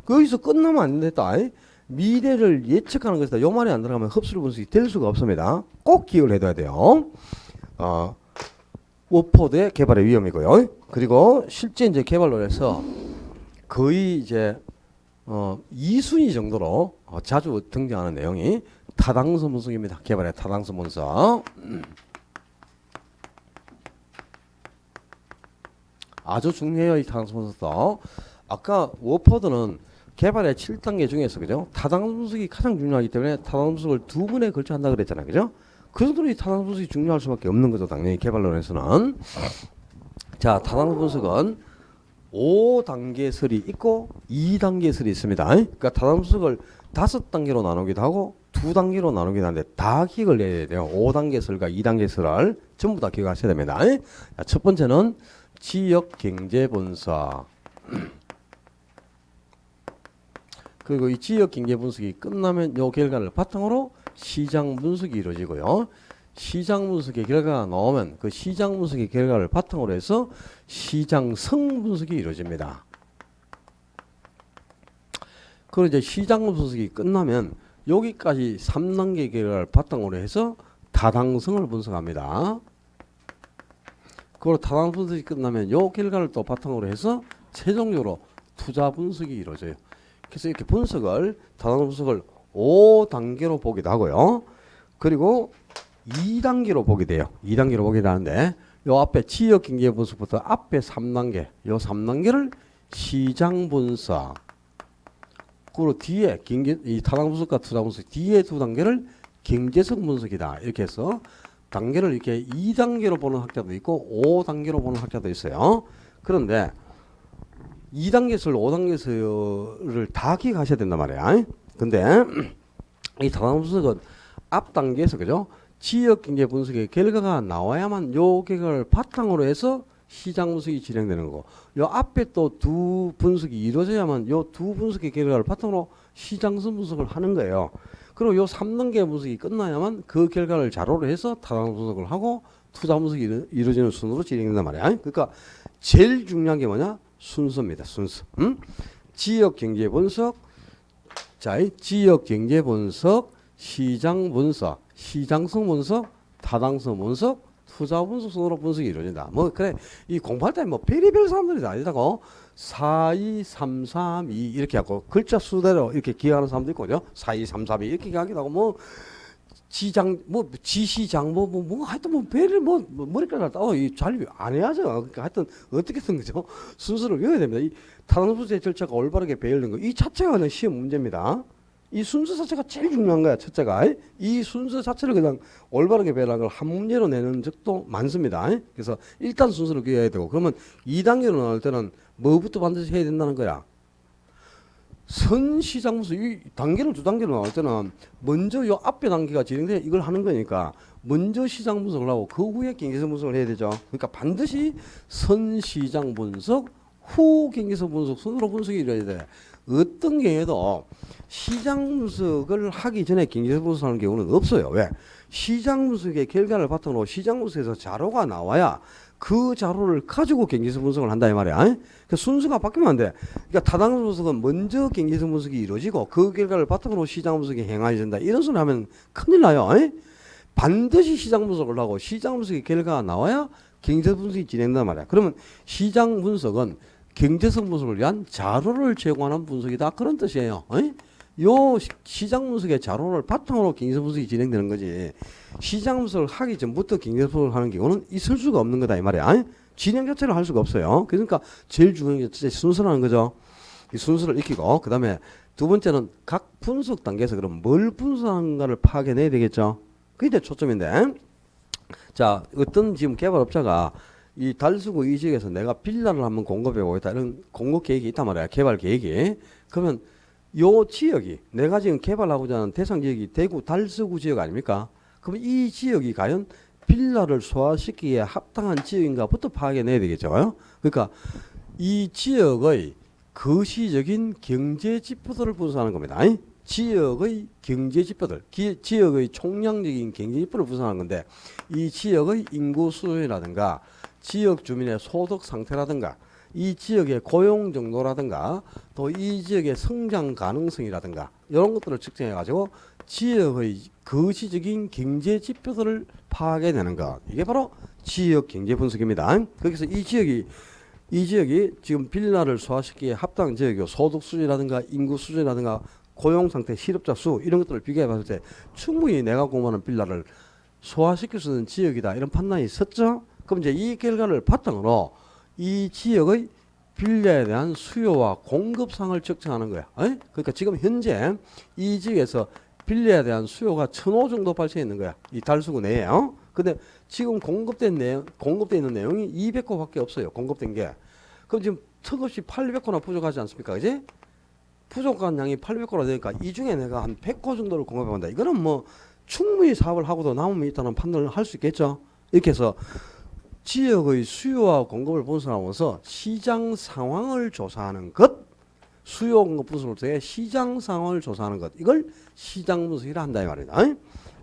거기서 끝나면 안 된다. 미래를 예측하는 것이다. 요 말이 안 들어가면 흡수를 분석이 될 수가 없습니다. 꼭 기억을 해둬야 돼요. 워포드의 개발의 위험이고요. 그리고 실제 이제 개발론에서 거의 이제 2순위 정도로 자주 등장하는 내용이 타당성 분석입니다. 개발의 타당성 분석. 아주 중요해요. 이 타당성 분석도. 아까 워포드는 개발의 7단계 중에서 그죠? 타당성 분석이 가장 중요하기 때문에 타당성 분석을 두 번에 걸쳐 한다 그랬잖아요. 그죠? 그 정도로 이 타당성 분석이 중요할 수밖에 없는 거죠. 당연히 개발론에서는. 자, 타당성 분석은 5단계 설이 있고 2단계 설이 있습니다. 그러니까 타당성 분석을 5단계로 나누기도 하고 2단계로 나누기도 하는데 다 기억을 내야 돼요. 5단계 설과 2단계 설을 전부 다 기억하셔야 됩니다. 자, 첫 번째는 지역 경제 분석. 그리고 이 지역 경제 분석이 끝나면 이 결과를 바탕으로 시장 분석이 이루어지고요. 시장 분석의 결과가 나오면 그 시장 분석의 결과를 바탕으로 해서 시장성 분석이 이루어집니다. 그리고 이제 시장 분석이 끝나면 여기까지 3단계 결과를 바탕으로 해서 타당성을 분석합니다. 그리고 타당 분석이 끝나면 이 결과를 또 바탕으로 해서 최종적으로 투자 분석이 이루어져요. 그래서 이렇게 타당 분석을 5단계로 보기도 하고요. 그리고 2단계로 보게 돼요. 2단계로 보게 하는데 요 앞에 지역 경제 분석부터 앞에 3단계, 요 3단계를 시장 분석. 그리고 뒤에 이 타당 분석과 투자 분석 뒤에 두 단계를 경제성 분석이다. 이렇게 해서 단계를 이렇게 2단계로 보는 학자도 있고 5단계로 보는 학자도 있어요. 그런데 2단계설, 5단계설을 다 기억하셔야 된단 말이야. 근데 이 다단계 분석은 앞 단계에서 그죠? 지역 경제 분석의 결과가 나와야만 요 결과를 바탕으로 해서 시장 분석이 진행되는 거고, 요 앞에 또 두 분석이 이루어져야만 요 두 분석의 결과를 바탕으로 시장성 분석을 하는 거예요. 그리고 요 3단계 분석이 끝나야만 그 결과를 자료로 해서 타당 분석을 하고 투자 분석이 이루어지는 순으로 진행된단 말이야. 그러니까 제일 중요한 게 뭐냐? 순서입니다. 순서. 지역 경제 분석, 자, 지역 경제 분석, 시장 분석, 시장성 분석, 타당성 분석, 투자 분석 순으로 분석이 이루어진다. 뭐 그래 이 공부할 때 뭐 별의별 사람들이 다 아니다고 4, 2, 3, 3, 2 이렇게 하고 글자 수대로 이렇게 기억하는 사람도 있고, 그죠? 4, 2, 3, 3, 2 이렇게 기억하기도 하고 뭐 지장 뭐 지시장 뭐 하여튼 뭐 별을 뭐 머리카락 잘 안 해야죠. 그러니까 하여튼 어떻게든 그죠? 순서를 외워야 됩니다. 이 타당수의 절차가 올바르게 배열된 거 이 자체가 그냥 시험 문제입니다. 이 순서 자체가 제일 중요한 거야. 첫째가 이 순서 자체를 그냥 올바르게 배열한 걸 한 문제로 내는 적도 많습니다. 그래서 일단 순서를 기억해야 되고, 그러면 2단계로 나올 때는 뭐부터 반드시 해야 된다는 거야. 선시장 분석, 이 단계를 두 단계로 나올 때는 먼저 요 앞에 단계가 진행돼 이걸 하는 거니까 먼저 시장 분석을 하고 그 후에 경제성 분석을 해야 되죠. 그러니까 반드시 선시장 분석, 후 경제성 분석 순으로 분석이 이루어져야 돼. 어떤 경우에도 시장 분석을 하기 전에 경제성 분석하는 경우는 없어요. 왜? 시장 분석의 결과를 바탕으로 시장 분석에서 자료가 나와야 그 자료를 가지고 경제성 분석을 한다 이 말이야. 그러니까 순서가 바뀌면 안 돼. 그러니까 타당 분석은 먼저 경제성 분석이 이루어지고 그 결과를 바탕으로 시장 분석이 행해진다. 이런 소리 하면 큰일 나요. 반드시 시장 분석을 하고 시장 분석의 결과가 나와야 경제성 분석이 진행된단 말이야. 그러면 시장 분석은 경제성 분석을 위한 자료를 제공하는 분석이다. 그런 뜻이에요. 요 시장 분석의 자료를 바탕으로 경제성 분석이 진행되는 거지. 시장 분석을 하기 전부터 경제성 분석을 하는 경우는 있을 수가 없는 거다 이 말이야. 진행 자체를 할 수가 없어요. 그러니까 제일 중요한 게 진짜 순서라는 거죠. 이 순서를 익히고, 그 다음에 두 번째는 각 분석 단계에서 그럼 뭘 분석하는가를 파악해내야 되겠죠. 그게 이제 초점인데, 자, 어떤 지금 개발업자가 이 달서구 이 지역에서 내가 빌라를 한번 공급해 보겠다 이런 공급 계획이 있단 말이야. 개발 계획이. 그러면 요 지역이 내가 지금 개발하고자 하는 대상 지역이 대구 달서구 지역 아닙니까? 그럼 이 지역이 과연 빌라를 소화시키기에 합당한 지역인가부터 파악해내야 되겠죠. 그러니까 이 지역의 거시적인 경제 지표들을 분석하는 겁니다. 지역의 경제 지표들, 지역의 총량적인 경제 지표를 분석하는 건데, 이 지역의 인구 수준이라든가 지역 주민의 소득 상태라든가 이 지역의 고용 정도라든가 또 이 지역의 성장 가능성이라든가 이런 것들을 측정해 가지고 지역의 거시적인 경제 지표들을 파악해내는 것, 이게 바로 지역 경제 분석입니다. 거기서 이 지역이 지금 빌라를 소화시키기에 합당한 지역이고 소득 수준이라든가 인구 수준이라든가 고용 상태, 실업자 수 이런 것들을 비교해 봤을 때 충분히 내가 공부하는 빌라를 소화시킬 수 있는 지역이다 이런 판단이 섰죠. 그럼 이제 이 결과를 바탕으로 이 지역의 빌라에 대한 수요와 공급상을 측정하는 거야. 그러니까 지금 현재 이 지역에서 빌라에 대한 수요가 1,005 정도 발생했는 거야. 이 달서구 내에. 근데 지금 공급돼 있는 내용이 200호밖에 없어요. 공급된 게. 그럼 지금 턱없이 800호나 부족하지 않습니까? 그지? 부족한 양이 800호나 되니까 이 중에 내가 한 100호 정도를 공급한다. 이거는 뭐 충분히 사업을 하고도 남음이 있다는 판단을 할 수 있겠죠. 이렇게 해서 지역의 수요와 공급을 분석하면서 시장 상황을 조사하는 것, 수요 공급 분석을 통해 시장 상황을 조사하는 것, 이걸 시장 분석이라 한다 이 말이다.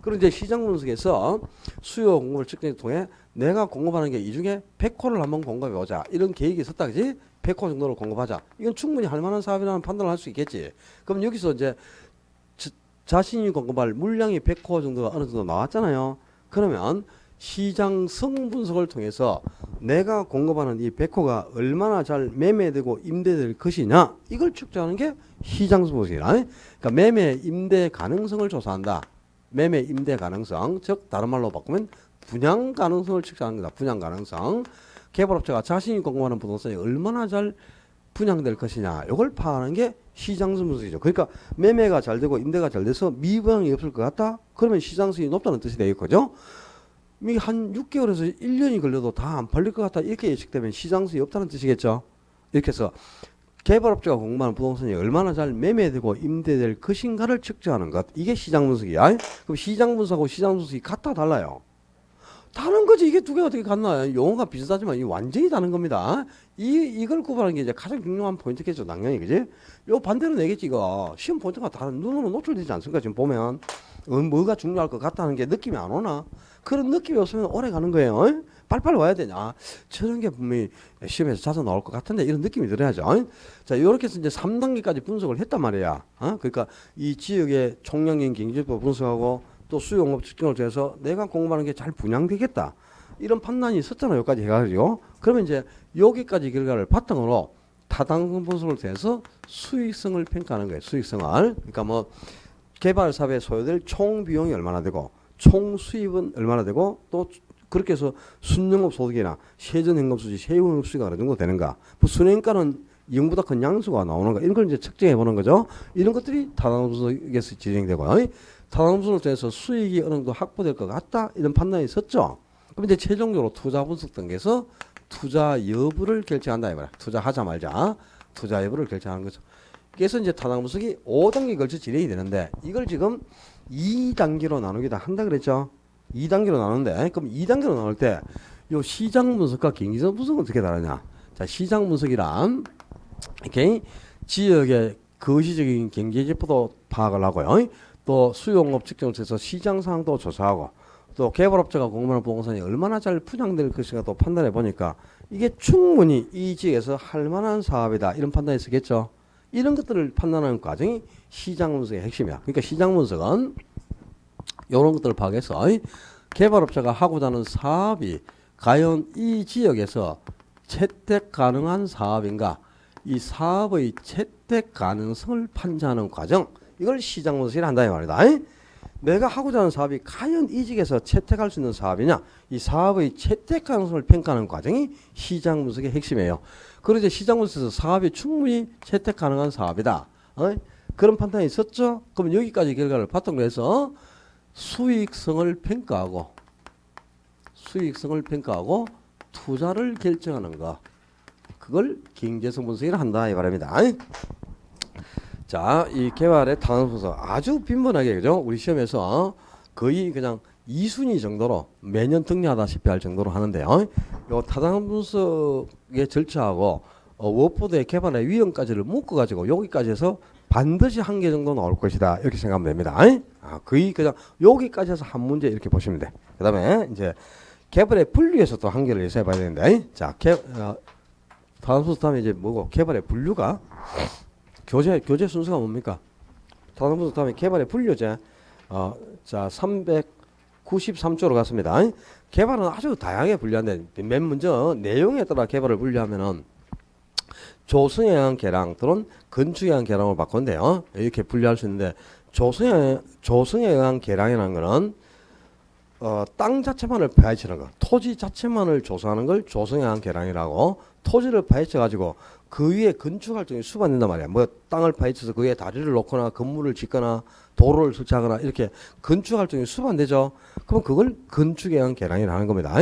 그리고 이제 시장 분석에서 수요 공급을 측정을 통해 내가 공급하는 게 이 중에 100호를 한번 공급해 보자 이런 계획이 있었다 그지? 100호 정도를 공급하자. 이건 충분히 할 만한 사업이라는 판단을 할 수 있겠지. 그럼 여기서 이제 자신이 공급할 물량이 100호 정도가 어느 정도 나왔잖아요. 그러면 시장성 분석을 통해서 내가 공급하는 이 100호가 얼마나 잘 매매되고 임대될 것이냐 이걸 측정하는 게 시장성 분석이라. 그러니까 매매 임대 가능성을 조사한다. 매매 임대 가능성, 즉 다른 말로 바꾸면 분양 가능성을 측정하는 거다. 분양 가능성. 개발업자가 자신이 공급하는 부동산이 얼마나 잘 분양될 것이냐 이걸 파악하는 게 시장성 분석이죠. 그러니까 매매가 잘 되고 임대가 잘 돼서 미분양이 없을 것 같다. 그러면 시장성이 높다는 뜻이 되겠죠. 이게 한 6개월에서 1년이 걸려도 다 안 팔릴 것 같다. 이렇게 예측되면 시장성이 없다는 뜻이겠죠. 이렇게 해서 개발업자가 공부하는 부동산이 얼마나 잘 매매되고 임대될 것인가를 측정하는 것. 이게 시장 분석이야. 그럼 시장 분석하고 시장 분석이 같다 달라요. 다른 거지. 이게 두 개가 어떻게 같나? 용어가 비슷하지만 이 완전히 다른 겁니다. 이걸 구분하는 게 이제 가장 중요한 포인트겠죠. 당연히 그지? 요 반대로 내겠지 이거. 시험 포인트가 다른 눈으로 노출되지 않습니까? 지금 보면 뭐가 중요할 것 같다는 게 느낌이 안 오나? 그런 느낌이 없으면 오래 가는 거예요. 빨리빨리 와야 되냐? 저런 게 분명히 시험에서 자주 나올 것 같은데 이런 느낌이 들어야죠. 자, 이렇게 해서 이제 3단계까지 분석을 했단 말이야. 그러니까 이 지역의 총량인 경제도 분석하고 또 수요공급 측정을 통해서 내가 공부하는 게 잘 분양되겠다. 이런 판단이 있었잖아요. 여기까지 해가지고. 그러면 이제 여기까지 결과를 바탕으로 타당성 분석을 통해서 수익성을 평가하는 거예요. 수익성을. 그러니까 뭐 개발 사업에 소요될 총 비용이 얼마나 되고 총 수입은 얼마나 되고 또 그렇게 해서 순영업 소득이나 세전 현금 수지, 세후 현금 수지가 어느 정도 되는가. 뭐 순행가는 0보다 큰 양수가 나오는가. 이런 걸 이제 측정해 보는 거죠. 이런 것들이 타당성 분석에서 진행되고 타당성 분석을 통해서 수익이 어느 정도 확보될 것 같다. 이런 판단이 있었죠. 그럼 이제 최종적으로 투자 분석 단계에서 투자 여부를 결정한다 이 말이야. 투자하자 말자. 투자 여부를 결정하는 거죠. 그래서 이제 타당 분석이 5단계에 걸쳐 진행이 되는데 이걸 지금 2단계로 나누기도 한다 그랬죠. 2단계로 나누는데 그럼 2단계로 나눌 때 요 시장 분석과 경제적 분석은 어떻게 다르냐? 자, 시장 분석이란 이렇게 지역의 거시적인 경제 지표도 파악을 하고요. 또 수요공급 측정을 해서 시장 상황도 조사하고 또 개발업자가 공부하는 부동산이 얼마나 잘 분양될 것인가 또 판단해 보니까 이게 충분히 이 지역에서 할 만한 사업이다. 이런 판단이 있었겠죠. 이런 것들을 판단하는 과정이 시장 분석의 핵심이야. 그러니까 시장 분석은 이런 것들을 파악해서 개발업자가 하고자 하는 사업이 과연 이 지역에서 채택 가능한 사업인가, 이 사업의 채택 가능성을 판단하는 과정, 이걸 시장 분석이라 한다 이 말이다. 내가 하고자 하는 사업이 과연 이 지역에서 채택할 수 있는 사업이냐, 이 사업의 채택 가능성을 평가하는 과정이 시장 분석의 핵심이에요. 그리고 이제 시장 분석에서 사업이 충분히 채택 가능한 사업이다. 그런 판단이 있었죠. 그럼 여기까지 결과를 바탕으로 해서 수익성을 평가하고 투자를 결정하는 거, 그걸 경제성 분석이라 한다 이 말입니다. 자, 이 개발의 타당 분석 아주 빈번하게 그죠? 우리 시험에서 거의 그냥 2순위 정도로 매년 등려하다시피 할 정도로 하는데요. 요 타당 분석의 절차하고 워포드의 개발의 위험까지를 묶어가지고 여기까지 해서 반드시 한 개 정도 나올 것이다. 이렇게 생각하면 됩니다. 거의 그냥 여기까지 해서 한 문제 이렇게 보시면 돼. 그 다음에 이제 개발의 분류에서 또 한 개를 예상해 봐야 되는데, 자, 타당 분석 다음에 이제 뭐고, 개발의 분류가 교재 순서가 뭡니까? 타당 분석 다음에 개발의 분류제. 자, 393조로 갔습니다. 개발은 아주 다양하게 분류하는데 맨 먼저 내용에 따라 개발을 분류하면은 조성에 의한 개량 또는 건축에 의한 개량을 바꾼대요. 이렇게 분류할 수 있는데 조성에 의한 개량이라는 거는 땅 자체만을 파헤치는 거, 토지 자체만을 조성하는 걸 조성에 의한 개량이라고, 토지를 파헤쳐 가지고 그 위에 건축 활동이 수반된단 말이야. 뭐 땅을 파헤쳐서 그 위에 다리를 놓거나 건물을 짓거나 도로를 설치하거나 이렇게 건축 활동이 수반되죠. 그럼 그걸 건축에 의한 개량이라는 겁니다.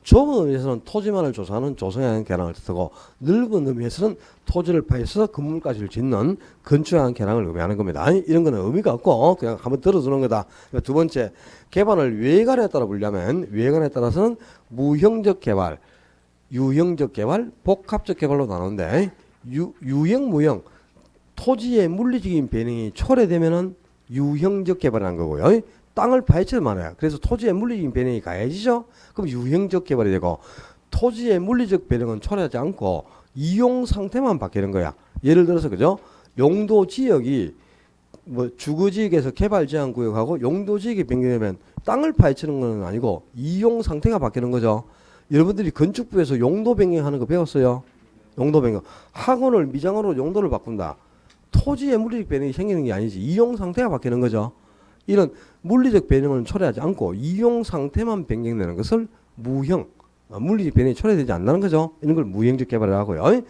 좁은 의미에서는 토지만을 조사하는 조성에 의한 개량을 뜻하고, 넓은 의미에서는 토지를 파헤쳐서 건물까지를 짓는 건축에 의한 개량을 의미하는 겁니다. 이런 거는 의미가 없고 그냥 한번 들어주는 거다. 두 번째, 개발을 외관에 따라 분류하면 외관에 따라서는 무형적 개발, 유형적 개발, 복합적 개발로 나누는데, 유형, 무형, 토지의 물리적인 변형이 초래되면은 유형적 개발이라는 거고요. 땅을 파헤쳐서 말해요. 그래서 토지의 물리적인 변형이 가해지죠. 그럼 유형적 개발이 되고, 토지의 물리적 변형은 초래하지 않고 이용 상태만 바뀌는 거야. 예를 들어서 그죠? 용도 지역이 뭐 주거지역에서 개발 제한 구역하고 용도 지역이 변경되면 땅을 파헤치는 건 아니고 이용 상태가 바뀌는 거죠. 여러분들이 건축부에서 용도 변경하는 거 배웠어요? 용도 변경. 학원을 미장으로 용도를 바꾼다. 토지의 물리적 변형이 생기는 게 아니지 이용 상태가 바뀌는 거죠. 이런 물리적 변형은 초래하지 않고 이용 상태만 변경되는 것을 무형, 물리적 변형이 초래되지 않는 거죠. 이런 걸 무형적 개발이라고 하고요.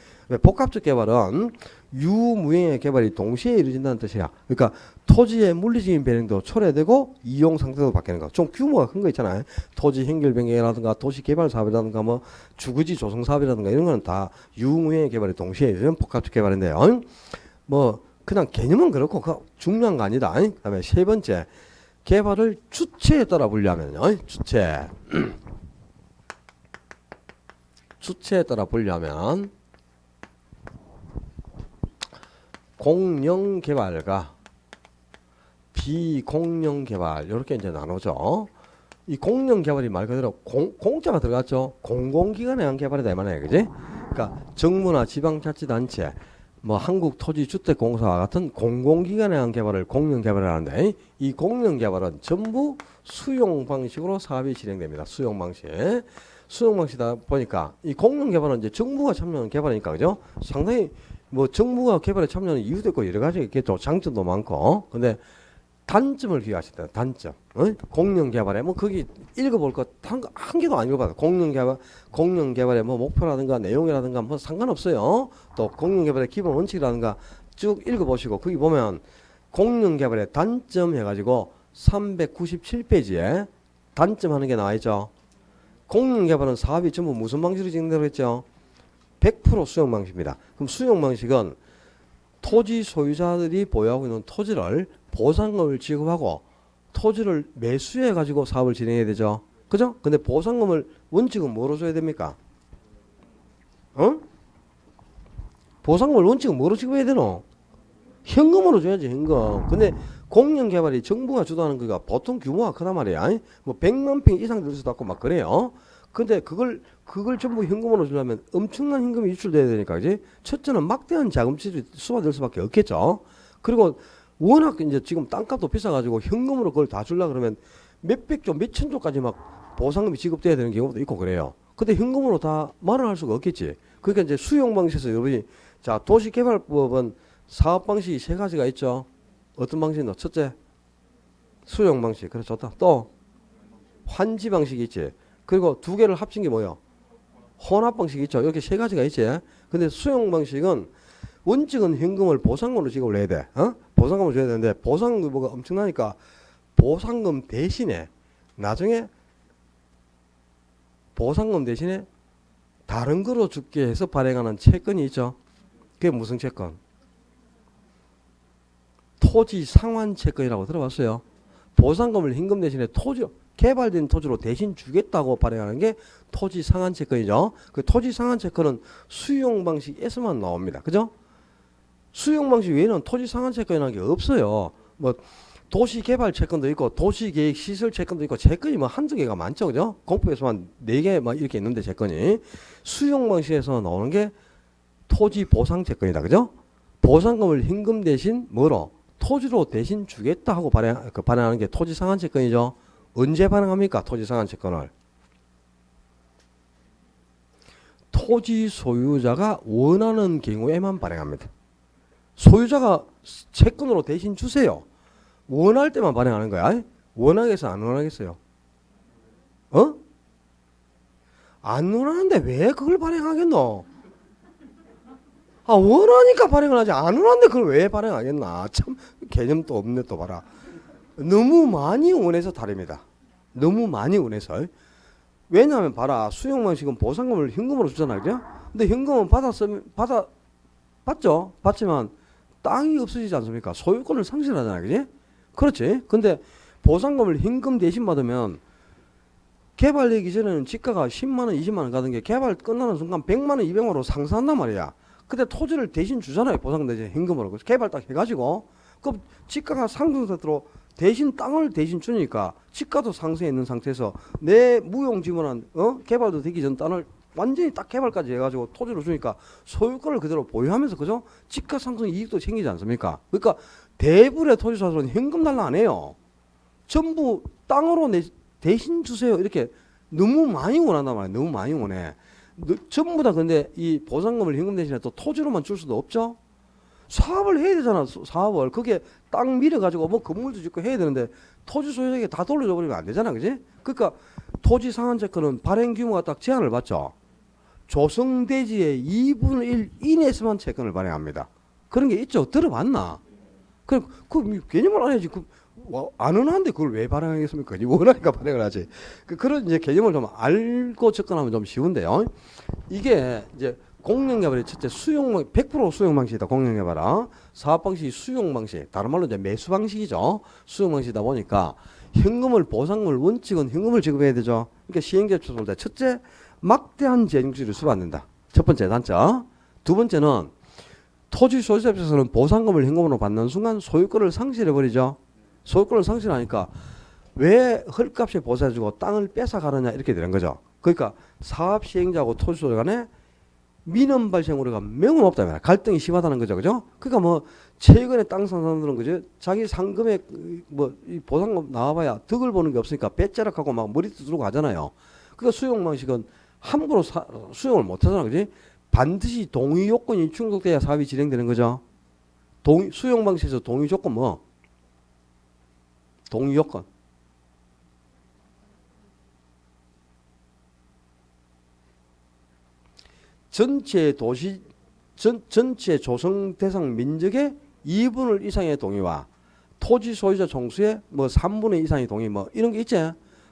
복합적 개발은 유무형의 개발이 동시에 이루어진다는 뜻이야. 그러니까
토지의 물리적인 변형도 초래되고 이용 상태도 바뀌는 거. 좀 규모가 큰 거 있잖아요. 토지 행길 변경이라든가 도시 개발 사업이라든가 뭐 주거지 조성 사업이라든가 이런 거는 다 유무의 개발이 동시에 이런 복합적 개발인데요. 뭐 그냥 개념은 그렇고 그 중요한 거 아니다. 그다음에 세 번째 개발을 주체에 따라 분류하면요. 주체. 주체에 따라 분류하면 공영 개발과 비공영 개발 이렇게 이제 나누죠. 이 공영 개발이 말 그대로 공짜가 들어갔죠. 공공기관에 의한 개발이다 이 말이에요, 그지? 그러니까 정부나 지방자치단체, 뭐 한국토지주택공사와 같은 공공기관에 의한 개발을 공영 개발을 하는데 이 공영 개발은 전부 수용 방식으로 사업이 진행됩니다. 수용 방식. 수용 방식이다 보니까 이 공영 개발은 이제 정부가 참여하는 개발이니까 그죠? 상당히 뭐 정부가 개발에 참여하는 이유도 있고 여러 가지 있겠죠. 장점도 많고. 근데 단점을 기억하셨다. 단점. 공영 개발에 뭐 거기 읽어볼 것 한 개도 안 읽어봐도 공영 개발의 뭐 목표라든가 내용이라든가 뭐 상관없어요. 또 공영 개발의 기본 원칙이라든가 쭉 읽어보시고 거기 보면 공영 개발의 단점 해가지고 397페이지에 단점 하는 게 나와 있죠. 공영 개발은 사업이 전부 무슨 방식으로 진행되고 있죠? 100% 수용 방식입니다. 그럼 수용 방식은 토지 소유자들이 보유하고 있는 토지를 보상금을 지급하고 토지를 매수해 가지고 사업을 진행해야 되죠. 그죠? 근데 보상금을 원칙은 뭐로 줘야 됩니까? 보상금을 원칙은 뭐로 지급해야 되노? 현금으로 줘야지, 현금. 근데 공영 개발이 정부가 주도하는 거가 보통 규모가 크단 말이야. 뭐 100만 평 이상 될 수도 있고 막 그래요. 근데 그걸 전부 현금으로 주려면 엄청난 현금이 유출돼야 되니까, 그지? 첫째는 막대한 자금질이 수반될 수밖에 없겠죠. 그리고 워낙 이제 지금 땅값도 비싸가지고 현금으로 그걸 다 주려고 그러면 몇백조, 몇천조까지 막 보상금이 지급돼야 되는 경우도 있고 그래요. 근데 현금으로 다 말을 할 수가 없겠지. 그러니까 이제 수용 방식에서 여러분이 자, 도시개발법은 사업 방식이 세 가지가 있죠. 어떤 방식이노? 첫째, 수용 방식. 그래, 좋다. 또, 환지 방식이 있지. 그리고 두 개를 합친 게 뭐요? 혼합 방식이 있죠. 이렇게 세 가지가 있지. 근데 수용 방식은 원칙은 현금을 보상금으로 지급을 해야 돼. 보상금을 줘야 되는데 보상금 뭐가 엄청나니까 보상금 대신에 나중에 보상금 대신에 다른 거로 줄게 해서 발행하는 채권이 있죠. 그게 무슨 채권? 토지 상환 채권이라고 들어봤어요. 보상금을 현금 대신에 개발된 토지로 대신 주겠다고 발행하는 게 토지 상환 채권이죠. 그 토지 상환 채권은 수용 방식에서만 나옵니다. 그죠? 수용 방식 외에는 토지 상환 채권이라는 게 없어요. 뭐 도시 개발 채권도 있고 도시 계획 시설 채권도 있고 채권이 뭐 한두 개가 많죠. 그죠? 공법에서만 4개 막 이렇게 있는데 채권이 수용 방식에서 나오는 게 토지 보상 채권이다. 그죠? 보상금을 현금 대신 뭐로? 토지로 대신 주겠다 하고 발행하는 게 토지 상환 채권이죠. 언제 발행합니까? 토지 상환 채권을. 토지 소유자가 원하는 경우에만 발행합니다. 소유자가 채권으로 대신 주세요. 원할 때만 발행하는 거야. 원하겠어, 안 원하겠어요? 안 원하는데 왜 그걸 발행하겠노? 원하니까 발행을 하지. 안 원하는데 그걸 왜 발행하겠나? 참 개념도 없네. 또 봐라. 너무 많이 원해서 다릅니다. 너무 많이 원해서. 왜냐하면 봐라. 수용 방식은 보상금을 현금으로 주잖아요. 그죠? 근데 현금은 받죠? 받지만 땅이 없어지지 않습니까? 소유권을 상실하잖아요. 그지? 그렇지? 근데 보상금을 현금 대신 받으면 개발되기 전에는 지가가 10만원, 20만원 가던 게 개발 끝나는 순간 100만원, 200만원으로 상승한단 말이야. 근데 토지를 대신 주잖아요. 보상금 대신 현금으로. 그래서 개발 딱 해가지고 그럼 지가가 상승세로 대신 땅을 대신 주니까 지가도 상승해 있는 상태에서 내 무용지물한 개발도 되기 전 땅을 완전히 딱 개발까지 해가지고 토지로 주니까 소유권을 그대로 보유하면서 그죠? 지가 상승 이익도 생기지 않습니까? 그러니까 대부분의 토지 사들은 현금 달라 안 해요. 전부 땅으로 대신 주세요. 이렇게 너무 많이 원한단 말이에요. 너무 많이 원해. 전부 다 근데 이 보상금을 현금 대신에 또 토지로만 줄 수도 없죠. 사업을 해야 되잖아. 사업을. 그게 땅 밀어가지고 뭐 건물도 짓고 해야 되는데 토지 소유자에게 다 돌려줘 버리면 안 되잖아. 그지? 그러니까 토지 상환채권은 발행 규모가 딱 제한을 받죠. 조성대지의 2분의 1 이내에서만 채권을 발행합니다. 그런 게 있죠. 들어봤나?
그 개념을 안 해야지. 아는 한데 그걸 왜 발행하겠습니까? 원하니까 발행을 하지. 그런 이제 개념을 좀 알고 접근하면 좀 쉬운데요. 이게 이제 공룡개발의 첫째 100% 수용 방식이다. 공룡개발은 사업 방식이 수용 방식. 다른 말로 이제 매수 방식이죠. 수용 방식이다 보니까 현금을 보상금을 원칙은 현금을 지급해야 되죠. 그러니까 시행제출 볼 때 첫째 막대한 재정지를 수반된다. 첫 번째 단점. 두 번째는 토지 소유자 입장에서는 보상금을 현금으로 받는 순간 소유권을 상실해 버리죠. 소유권을 상실하니까 왜 헐값에 보상해주고 땅을 뺏어가느냐 이렇게 되는 거죠. 그러니까 사업 시행자하고 토지 소유자 간에 민원 발생 우려가 매우 높다면 갈등이 심하다는 거죠, 그죠? 그러니까 뭐 최근에 땅 산 사람들은 그죠? 자기 상금액 뭐 이 보상금 나와봐야 득을 보는 게 없으니까 빼짜락하고 막 머리 두드리고 하잖아요. 그러니까 수용 방식은 함부로 수용을 못하잖아, 그지? 반드시 동의 요건이 충족돼야 사업이 진행되는 거죠. 수용 방식에서 동의 조건 뭐? 동의 요건. 전체 도시 전체 조성 대상 면적의 2분의 1 이상의 동의와 토지 소유자 총수의 뭐 3분의 2 이상의 동의 뭐 이런 게 있지.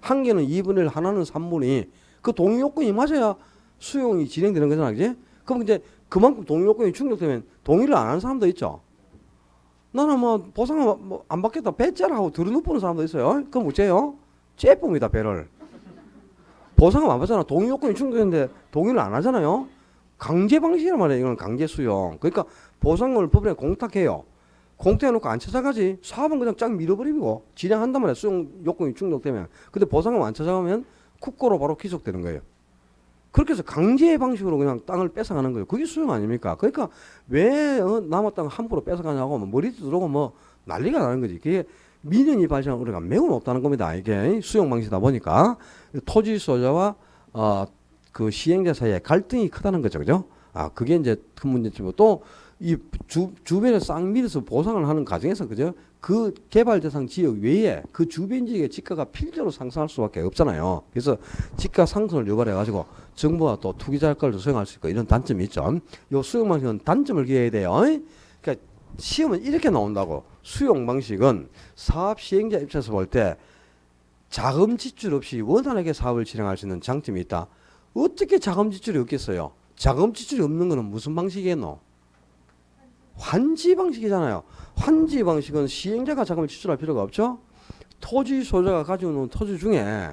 한 개는 2분의 1, 하나는 3분의 2. 그 동의 요건이 맞아야 수용이 진행되는 거잖아, 그지? 그럼 이제 그만큼 동의 요건이 충족되면 동의를 안 하는 사람도 있죠. 나는 뭐 보상을 뭐 안 받겠다 배째라 하고 들어눕는 사람도 있어요. 그럼 어째요? 째쁩니다, 배를. 보상을 안 받잖아. 동의 요건이 충족되는데 동의를 안 하잖아요. 강제 방식이란 말이에요. 이건 강제 수용. 그러니까 보상금을 법원에 공탁해요. 공탁해놓고 안 찾아가지. 사업은 그냥 쫙 밀어버리고 진행한단 말이야. 수용 요건이 충족되면. 근데 보상금 안 찾아가면 국고로 바로 귀속되는 거예요. 그렇게 해서 강제 방식으로 그냥 땅을 뺏어가는 거예요. 그게 수용 아닙니까? 그러니까 왜 남의 땅을 함부로 뺏어가냐고 뭐 머리 두드러고 뭐 난리가 나는 거지. 그게 민원이 발생한 우려가 매우 높다는 겁니다. 이게 수용 방식이다 보니까 토지 소유자와 그 시행자 사이에 갈등이 크다는 거죠, 그죠? 그게 이제 큰 문제점이고 또 이 주변에 싹 밀어서 보상을 하는 과정에서 그죠? 그 개발 대상 지역 외에 그 주변 지역의 지가가 필적으로 상승할 수밖에 없잖아요. 그래서 지가 상승을 유발해 가지고 정부가 또 투기자 효과를 수행할 수 있고 이런 단점이 있죠. 요 수용 방식은 단점을 기해야 돼요. 그러니까 시험은 이렇게 나온다고. 수용 방식은 사업 시행자 입장에서 볼 때 자금 지출 없이 원활하게 사업을 진행할 수 있는 장점이 있다. 어떻게 자금 지출이 없겠어요? 자금 지출이 없는 거는 무슨 방식이겠노? 환지 방식이잖아요. 환지 방식은 시행자가 자금을 지출할 필요가 없죠. 토지 소유자가 가지고 있는 토지 중에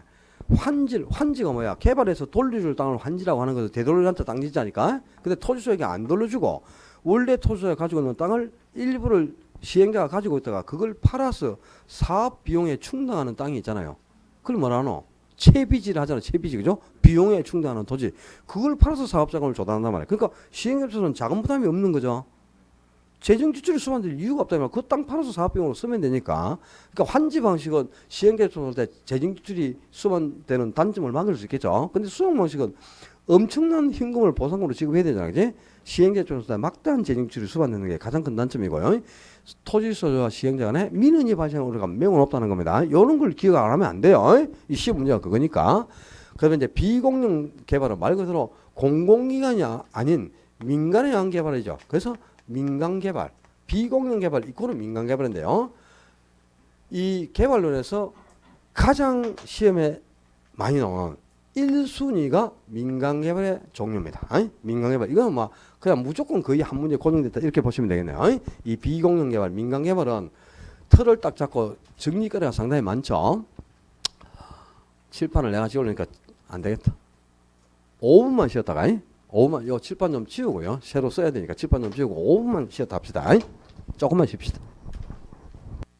환지가 뭐야? 개발해서 돌려줄 땅을 환지라고 하는 것은 되돌려한테 땅 짓자니까. 근데 토지 소유자가 안 돌려주고 원래 토지 소유자가 가지고 있는 땅을 일부를 시행자가 가지고 있다가 그걸 팔아서 사업 비용에 충당하는 땅이 있잖아요. 그걸 뭐라 하노? 채비지를 하잖아. 채비지, 그죠? 비용에 충당하는 토지. 그걸 팔아서 사업 자금을 조달한단 말이야. 그러니까 시행업체에서는 자금 부담이 없는 거죠. 재정 지출을 수반될 이유가 없다면 그 땅 팔아서 사업 비용으로 쓰면 되니까. 그러니까 환지 방식은 시행업체에서 볼 때 재정 지출이 수반되는 단점을 막을 수 있겠죠. 근데 수용 방식은 엄청난 현금을 보상금으로 지급해야 되잖아, 그지? 시행자 입장에서 막대한 재정 지출이 수반되는 게 가장 큰 단점이고요. 토지 소유자와 시행자 간에 민원이 발생할 우려가 매우 높다는 겁니다. 이런 걸 기억 안 하면 안 돼요. 이 시험 문제가 그거니까. 그러면 이제 비공용 개발은 말 그대로 공공기관이 아닌 민간에 의한 개발이죠. 그래서 민간 개발, 비공용 개발 이코는 민간 개발인데요. 이 개발론에서 가장 시험에 많이 나오는 1순위가 민간 개발의 종류입니다. 민간 개발. 이거는 뭐 그냥 무조건 거의 한 문제 고정됐다 이렇게 보시면 되겠네요. 이 비공용 개발, 민간 개발은 틀을 딱 잡고 정리거리가 상당히 많죠. 칠판을 내가 지우려니까 안 되겠다. 5분만 쉬었다가 5분만 요 칠판 좀 지우고요. 새로 써야 되니까 칠판 좀 지우고 5분만 쉬었다 합시다. 조금만 쉽시다.